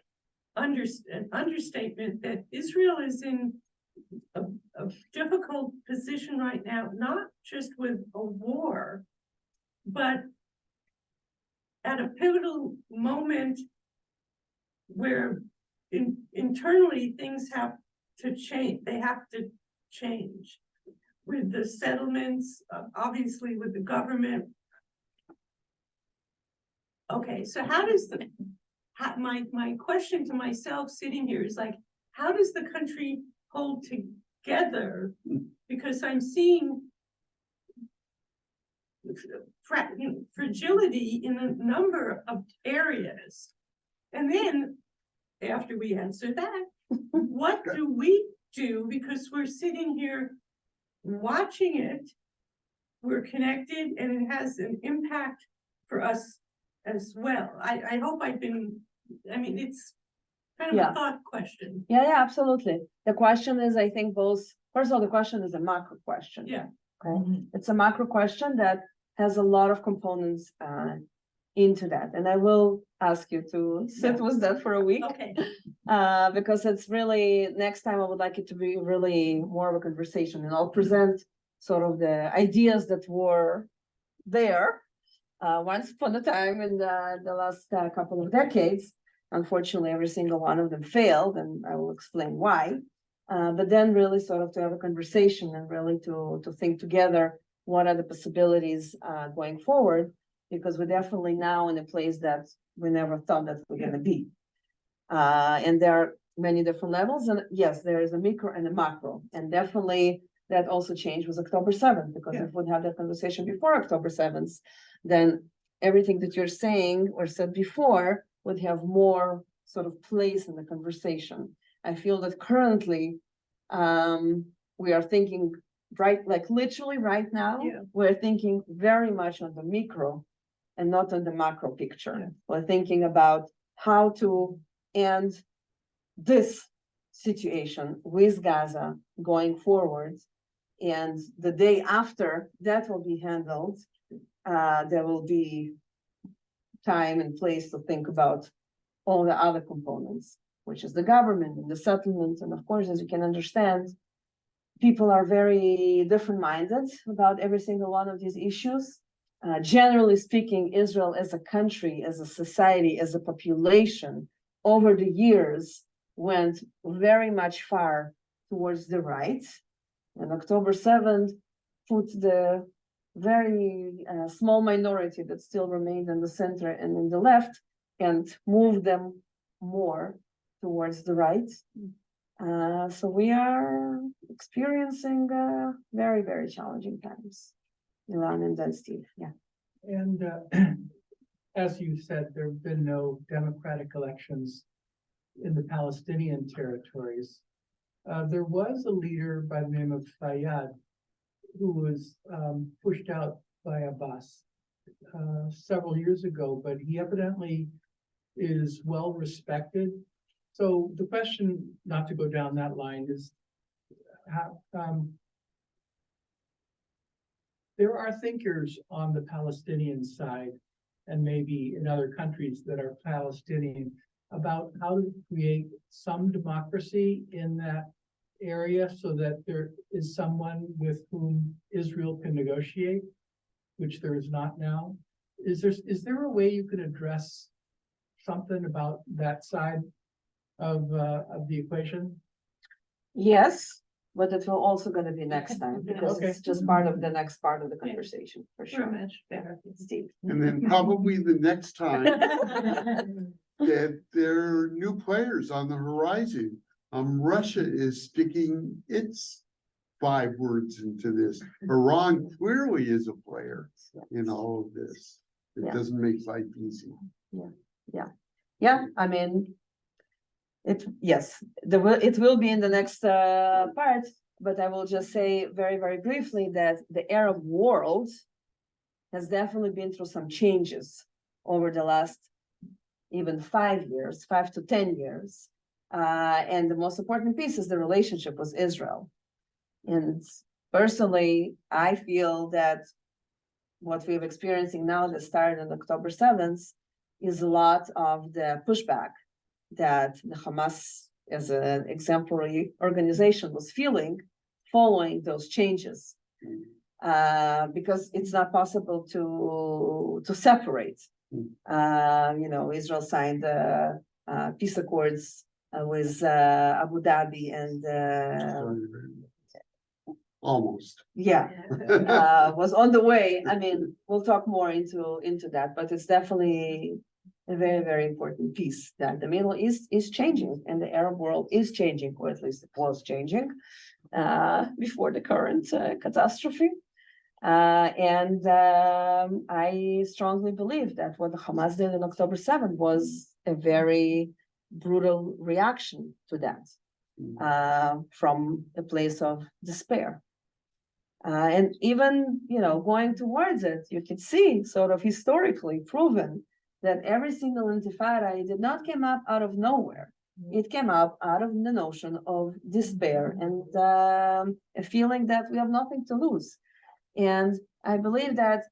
understatement, that Israel is in a difficult position right now, not just with a war, but at a pivotal moment where internally things have to change, they have to change with the settlements, obviously with the government. Okay, so how does my question to myself sitting here is like, how does the country hold together? Because I'm seeing fragility in a number of areas. And then, after we answer that, what do we do? Because we're sitting here watching it, we're connected, and it has an impact for us as well. I hope it's kind of Yeah. a thought question. Yeah, absolutely. The question is, I think both, first of all, the question is a macro question. Yeah. Okay, it's a macro question that has a lot of components into that, and I will ask you to sit with that for a week. Okay. Because it's really, next time I would like it to be really more of a conversation, and I'll present sort of the ideas that were there once upon a time in the last couple of decades. Unfortunately, every single one of them failed, and I will explain why. But then really sort of to have a conversation and really to think together, what are the possibilities going forward? Because we're definitely now in a place that we never thought that we're gonna be. And there are many different levels, and yes, there is a micro and a macro, and definitely that also changed with October 7th, because if we'd had that conversation before October 7th, then everything that you're saying or said before would have more sort of place in the conversation. I feel that currently, we are thinking like literally right now, we're thinking very much on the micro and not on the macro picture. We're thinking about how to end this situation with Gaza going forward. And the day after that will be handled, there will be time and place to think about all the other components, which is the government and the settlement. And of course, as you can understand, people are very different minded about every single one of these issues. Generally speaking, Israel as a country, as a society, as a population, over the years went very much far towards the right, And October 7th put the very small minority that still remained in the center and in the left and moved them more towards the right. So we are experiencing very, very challenging times. Ilan and then Steve, yeah. And as you said, there have been no democratic elections in the Palestinian territories. There was a leader by the name of Fayyad who was pushed out by Abbas several years ago, but he evidently is well respected. So the question, not to go down that line, is how there are thinkers on the Palestinian side and maybe in other countries that are Palestinian about how to create some democracy in that area so that there is someone with whom Israel can negotiate, which there is not now. Is there a way you can address something about that side of the equation? Yes, but it will also gonna be next time because Okay. it's just part of the next part of the conversation for sure. Steve. And then probably the next time that there are new players on the horizon. Russia is sticking its 5 words into this. Iran clearly is a player in all of this. It Yeah. doesn't make life easy. Yeah, I mean, it will be in the next part, but I will just say very, very briefly that the Arab world has definitely been through some changes over the last even 5 years, 5 to 10 years. And the most important piece is the relationship with Israel. And personally, I feel that what we're experiencing now that started on October 7th is a lot of the pushback that the Hamas as an exemplary organization was feeling following those changes. Because it's not possible to separate. Israel signed peace accords with Abu Dhabi and Almost. was on the way. I mean, we'll talk more into that, but it's definitely a very, very important piece that the Middle East is changing and the Arab world is changing, or at least it was changing before the current catastrophe. I strongly believe that what the Hamas did on October 7th was a very brutal reaction to that from a place of despair. And even, going towards it, you could see sort of historically proven that every single intifada, it did not come up out of nowhere. It came up out of the notion of despair and a feeling that we have nothing to lose. And I believe that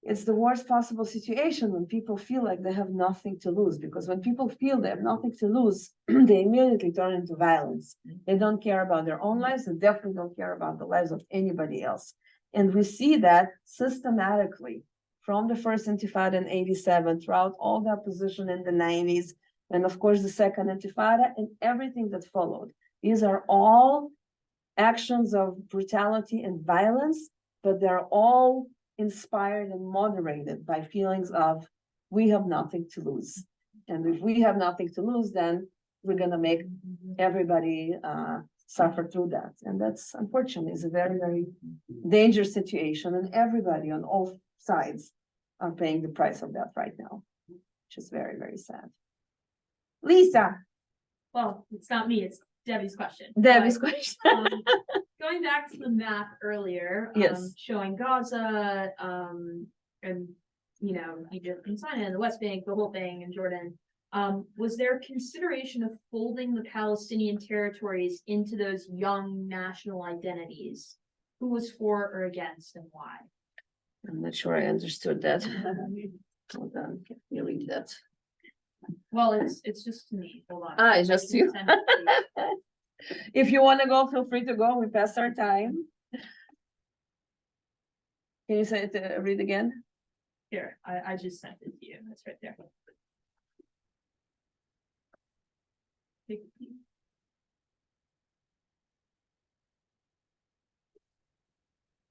it's the worst possible situation when people feel like they have nothing to lose, because when people feel they have nothing to lose, they immediately turn into violence. They don't care about their own lives and definitely don't care about the lives of anybody else. And we see that systematically from the first intifada in 87, throughout all the opposition in the 90s, and of course the second intifada and everything that followed. These are all actions of brutality and violence, but they're all inspired and moderated by feelings of we have nothing to lose. And if we have nothing to lose, then we're gonna make everybody suffer through that. And that's unfortunately is a very, very dangerous situation, and everybody on all sides are paying the price of that right now, which is very, very sad. Lisa. Well, it's not me, it's Debbie's question. Debbie's But, question. Going back to the map earlier, Yes. showing Gaza, and, Egypt and Sinai and the West Bank, the whole thing, and Jordan. Was there consideration of folding the Palestinian territories into those young national identities? Who was for or against and why? I'm not sure I understood that. Hold on, can you read that? Well, it's just to me, hold on. It's just you. If you want to go, feel free to go. We passed our time. Can you say it, read again? Here, I just sent it to you, it's right there.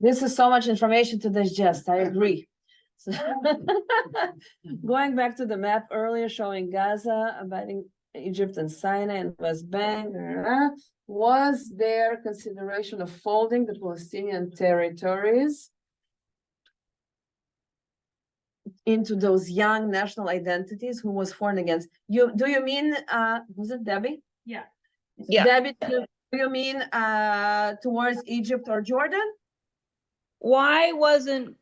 This is so much information to digest, I agree. So, going back to the map earlier showing Gaza, abiding Egypt and Sinai and West Bank, was there consideration of folding the Palestinian territories into those young national identities? Who was for and against? Do you mean, was it Debbie? Yeah. Yeah. Debbie, do you mean, towards Egypt or Jordan? Why wasn't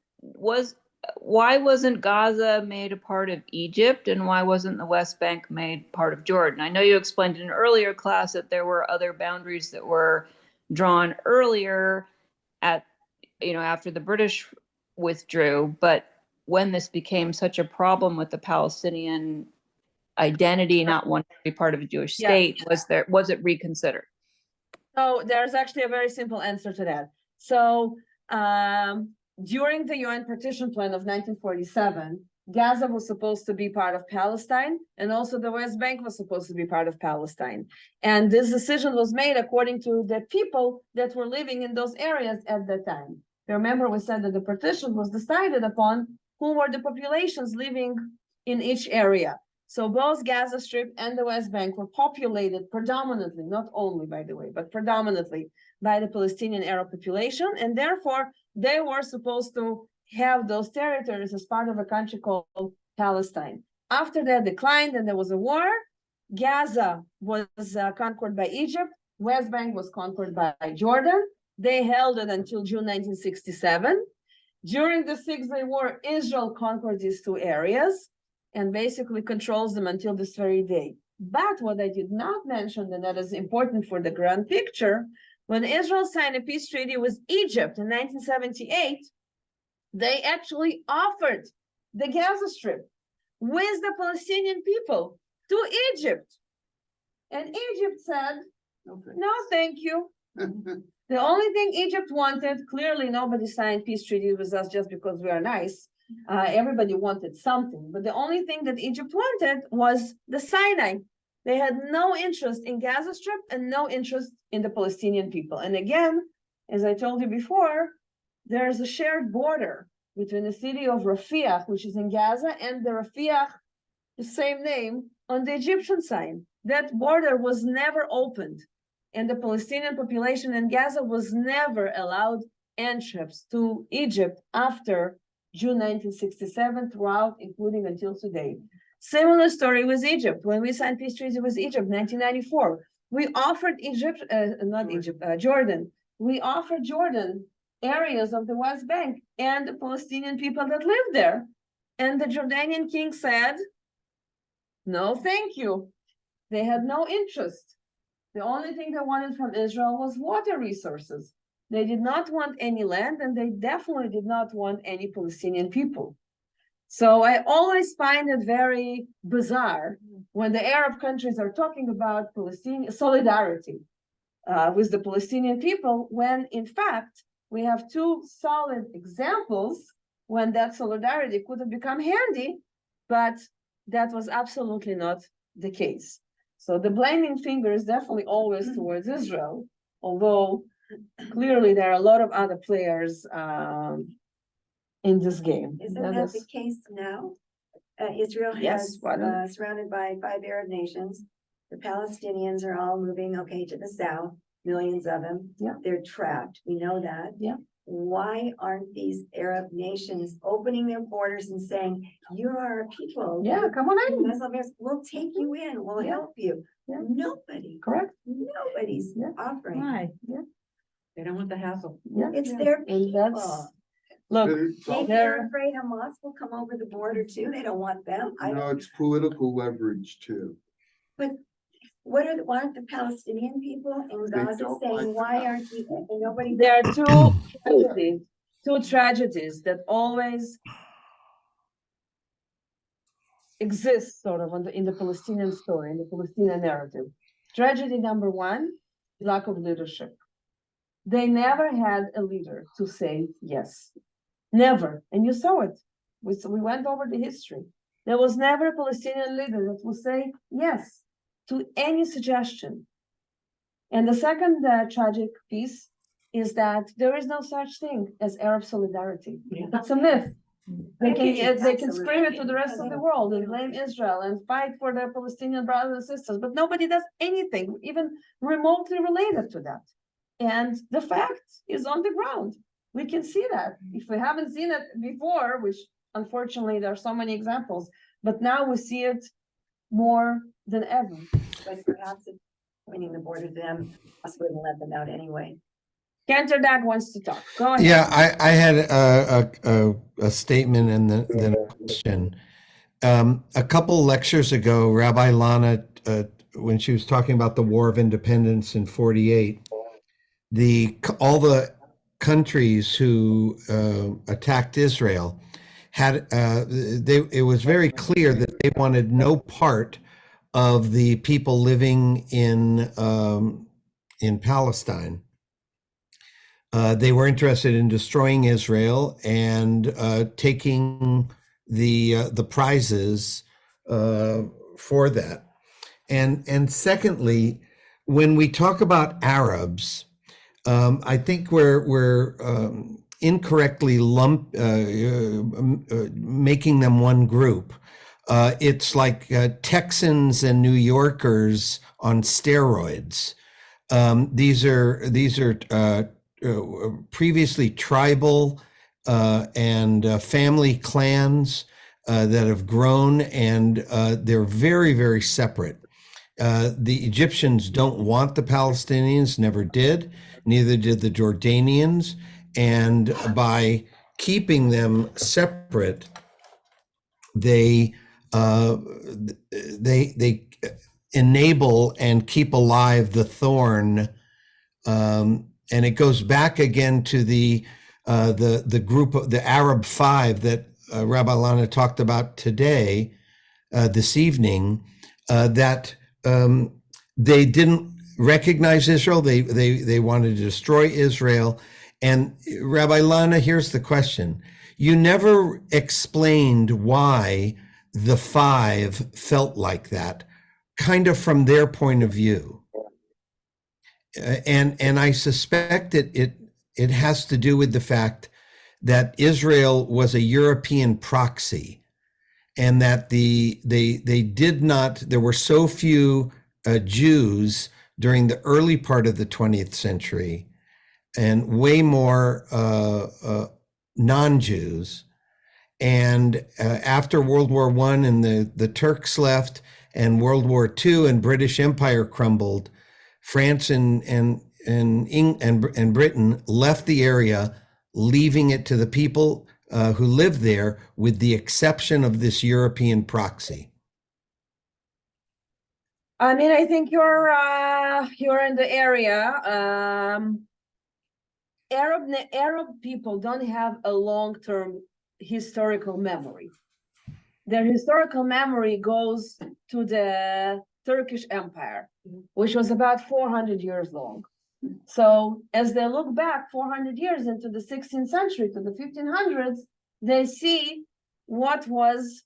Gaza made a part of Egypt, and why wasn't the West Bank made part of Jordan? I know you explained in an earlier class that there were other boundaries that were drawn earlier after the British withdrew, but when this became such a problem with the Palestinian identity, not wanting to be part of a Jewish state, was it reconsidered? So there's actually a very simple answer to that. So during the UN partition plan of 1947, Gaza was supposed to be part of Palestine, and also the West Bank was supposed to be part of Palestine. And this decision was made according to the people that were living in those areas at that time. Remember, we said that the partition was decided upon who were the populations living in each area. So both Gaza Strip and the West Bank were populated predominantly, not only, by the way, but predominantly by the Palestinian Arab population, and therefore they were supposed to have those territories as part of a country called Palestine. After that declined and there was a war, Gaza was conquered by Egypt, West Bank was conquered by Jordan. They held it until June 1967. During the 6-Day War, Israel conquered these two areas and basically controls them until this very day. But what I did not mention, and that is important for the grand picture, when Israel signed a peace treaty with Egypt in 1978, they actually offered the Gaza Strip with the Palestinian people to Egypt. And Egypt said, no, thank you. The only thing Egypt wanted, clearly nobody signed peace treaties with us just because we are nice. Everybody wanted something, but the only thing that Egypt wanted was the Sinai. They had no interest in Gaza Strip and no interest in the Palestinian people. And again, as I told you before, there's a shared border between the city of Rafiah, which is in Gaza, and the Rafiah, the same name, on the Egyptian side. That border was never opened, and the Palestinian population in Gaza was never allowed entrance to Egypt after June 1967 throughout, including until today. Similar story with Egypt. When we signed peace treaty with Egypt, 1994, we offered Jordan. We offered Jordan areas of the West Bank and the Palestinian people that live there. And the Jordanian king said, no, thank you. They had no interest. The only thing they wanted from Israel was water resources. They did not want any land, and they definitely did not want any Palestinian people. So I always find it very bizarre when the Arab countries are talking about Palestinian solidarity with the Palestinian people, when in fact, we have two solid examples when that solidarity could have become handy, but that was absolutely not the case. So the blaming finger is definitely always towards Israel, although clearly there are a lot of other players in this game. Isn't that the case now? Israel has surrounded by 5 Arab nations. The Palestinians are all moving, to the south, millions of them. Yeah. They're trapped. We know that. Yeah. Why aren't these Arab nations opening their borders and saying, you're our people? Yeah, come on in. We'll take you in. We'll help you. Yeah. Nobody. Correct. Nobody's offering. Why? Yeah. They don't want the hassle. Yeah. It's their And that's, people. look, They're they're, afraid Hamas will come over the border too. They don't want them. It's political leverage too. But why aren't the Palestinian people in Gaza don't saying, like why aren't you, and nobody? there are two tragedies that always exist sort of in the Palestinian story, in the Palestinian narrative. Tragedy number one, lack of leadership. They never had a leader to say yes. Never. And you saw it. We went over the history. There was never a Palestinian leader that would say yes to any suggestion. And the second tragic piece is that there is no such thing as Arab solidarity. It's a myth. They can scream it to the rest of the world and blame Israel and fight for their Palestinian brothers and sisters, but nobody does anything even remotely related to that. And the fact is on the ground. We can see that. If we haven't seen it before, which unfortunately there are so many examples, but now we see it more than ever. But perhaps winning the border to them, us wouldn't let them out anyway. Cantor Dag wants to talk. Go ahead. Yeah, I had a statement and then a question. A couple lectures ago, Rabbi Lana, when she was talking about the War of Independence in 48, all the countries who attacked Israel had it was very clear that they wanted no part of the people living in Palestine. They were interested in destroying Israel and taking the prizes for that. And secondly, when we talk about Arabs, I think we're incorrectly making them one group. It's like Texans and New Yorkers on steroids. These are previously tribal and family clans that have grown, and they're very, very separate. The Egyptians don't want the Palestinians, never did, neither did the Jordanians, and by keeping them separate, they enable and keep alive the thorn. And it goes back again to the group of the Arab Five that Rabbi Lana talked about today, this evening, that they didn't recognize Israel. They wanted to destroy Israel. And Rabbi Lana, here's the question. You never explained why the five felt like that, kind of from their point of view. And I suspect it has to do with the fact that Israel was a European proxy, and that there were so few Jews during the early part of the 20th century, and way more non-Jews. And after World War I and the Turks left, and World War II and British Empire crumbled, France and Britain left the area, leaving it to the people who lived there, with the exception of this European proxy. I mean, I think you're in the area. Arab people don't have a long-term historical memory. Their historical memory goes to the Turkish Empire, which was about 400 years long. So as they look back 400 years into the 16th century to the 1500s, they see what was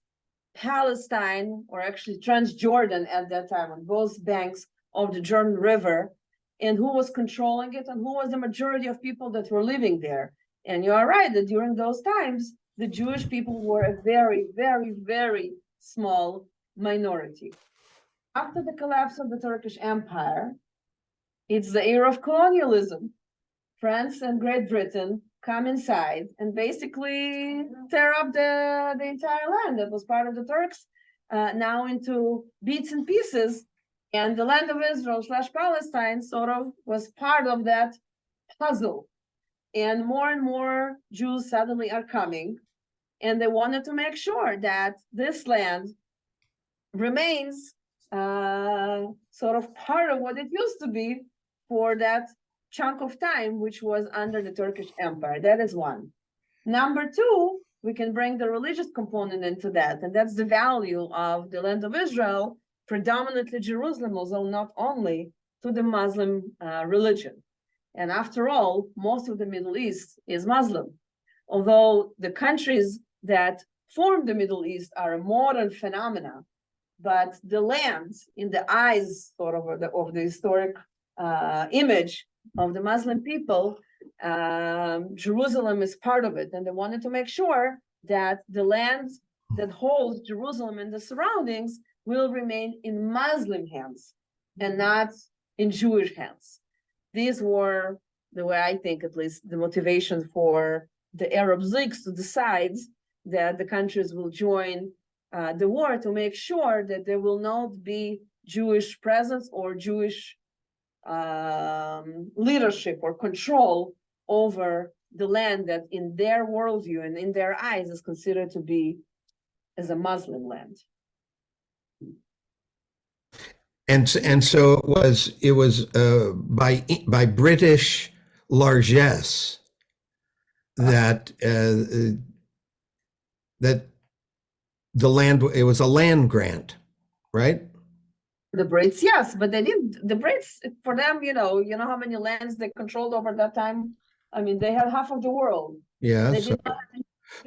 Palestine, or actually Transjordan at that time, on both banks of the Jordan River, and who was controlling it and who was the majority of people that were living there. And you are right that during those times, the Jewish people were a very, very, very small minority. After the collapse of the Turkish Empire, it's the era of colonialism. France and Great Britain come inside and basically tear up the entire land that was part of the Turks, now into bits and pieces. And the land of Israel / Palestine sort of was part of that puzzle. And more Jews suddenly are coming, and they wanted to make sure that this land remains sort of part of what it used to be for that chunk of time, which was under the Turkish Empire. That is one. Number two, we can bring the religious component into that, and that's the value of the land of Israel, predominantly Jerusalem, although not only, to the Muslim religion. And after all, most of the Middle East is Muslim. Although the countries that form the Middle East are a modern phenomena, but the lands, in the eyes sort of the historic image of the Muslim people, Jerusalem is part of it, and they wanted to make sure that the land that holds Jerusalem and the surroundings will remain in Muslim hands and not in Jewish hands. These were, the way I think at least, the motivation for the Arab leagues to decide that the countries will join the war to make sure that there will not be Jewish presence or Jewish leadership or control over the land that in their worldview and in their eyes is considered to be as a Muslim land. And so it was by British largesse that that the land, it was a land grant, right? The Brits, yes, but they didn't. The Brits, for them, you know how many lands they controlled over that time. I mean, they had half of the world. Yeah. They So, did not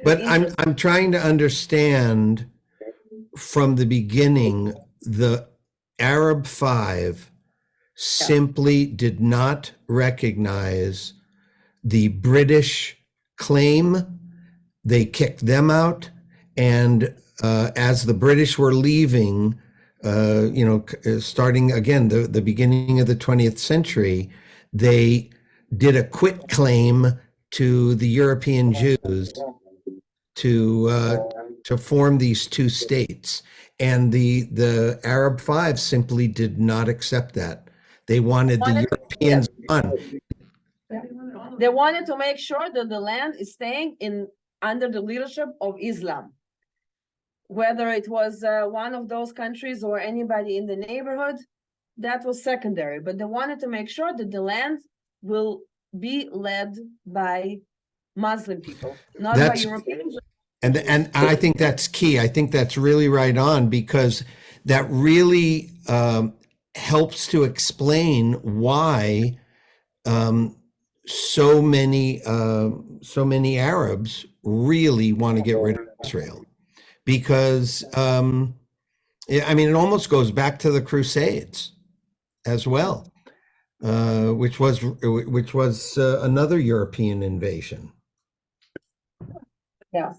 but I'm trying to understand from the beginning, the Arab Five simply did not recognize the British claim. They kicked them out, and as the British were leaving, starting again the beginning of the 20th century, they did a quit claim to the European Jews to form these two states, and the Arab Five simply did not accept that. They wanted the Europeans on. They wanted to make sure that the land is staying under the leadership of Islam. Whether it was one of those countries or anybody in the neighborhood, that was secondary. But they wanted to make sure that the land will be led by Muslim people, not by Europeans. And I think that's key. I think that's really right on, because that really helps to explain why so many Arabs really want to get rid of Israel. Because it almost goes back to the Crusades as well, which was another European invasion. Yeah.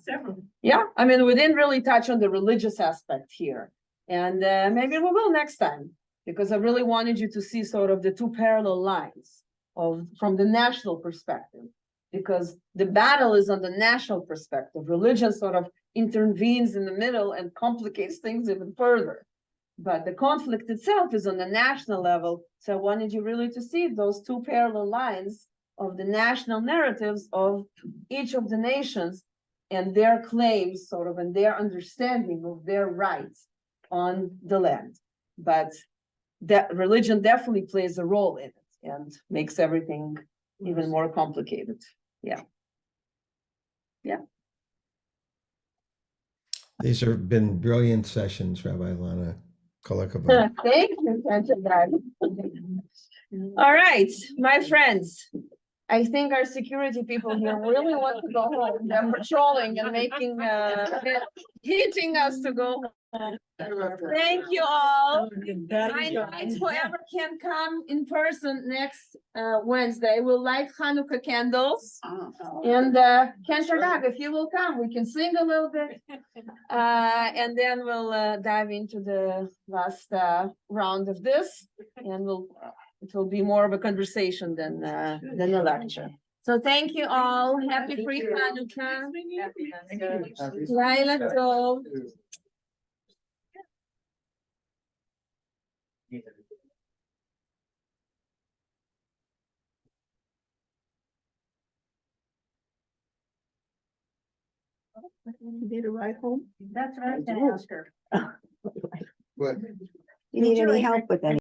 Yeah, I mean, we didn't really touch on the religious aspect here, and maybe we will next time, because I really wanted you to see sort of the two parallel lines from the national perspective, because the battle is on the national perspective. Religion sort of intervenes in the middle and complicates things even further. But the conflict itself is on the national level. So I wanted you really to see those two parallel lines of the national narratives of each of the nations and their claims, sort of, and their understanding of their rights on the land. But that religion definitely plays a role in it and makes everything even more complicated. Yeah. Yeah. These have been brilliant sessions, Rabbi Lana. Kolakova. Thank you, Dad. All right, my friends. I think our security people here really want to go home. They're patrolling and hitting us to go home. Thank you all. I invite whoever can come in person next Wednesday. We'll light Hanukkah candles. And Cantor Dag, if you will come, we can sing a little bit. And then we'll dive into the last round of this, and it will be more of a conversation than a lecture. So thank you all. Happy Free Hanukkah. Laila Tov. You need a ride home? That's right. I ask her. But You need any help with any?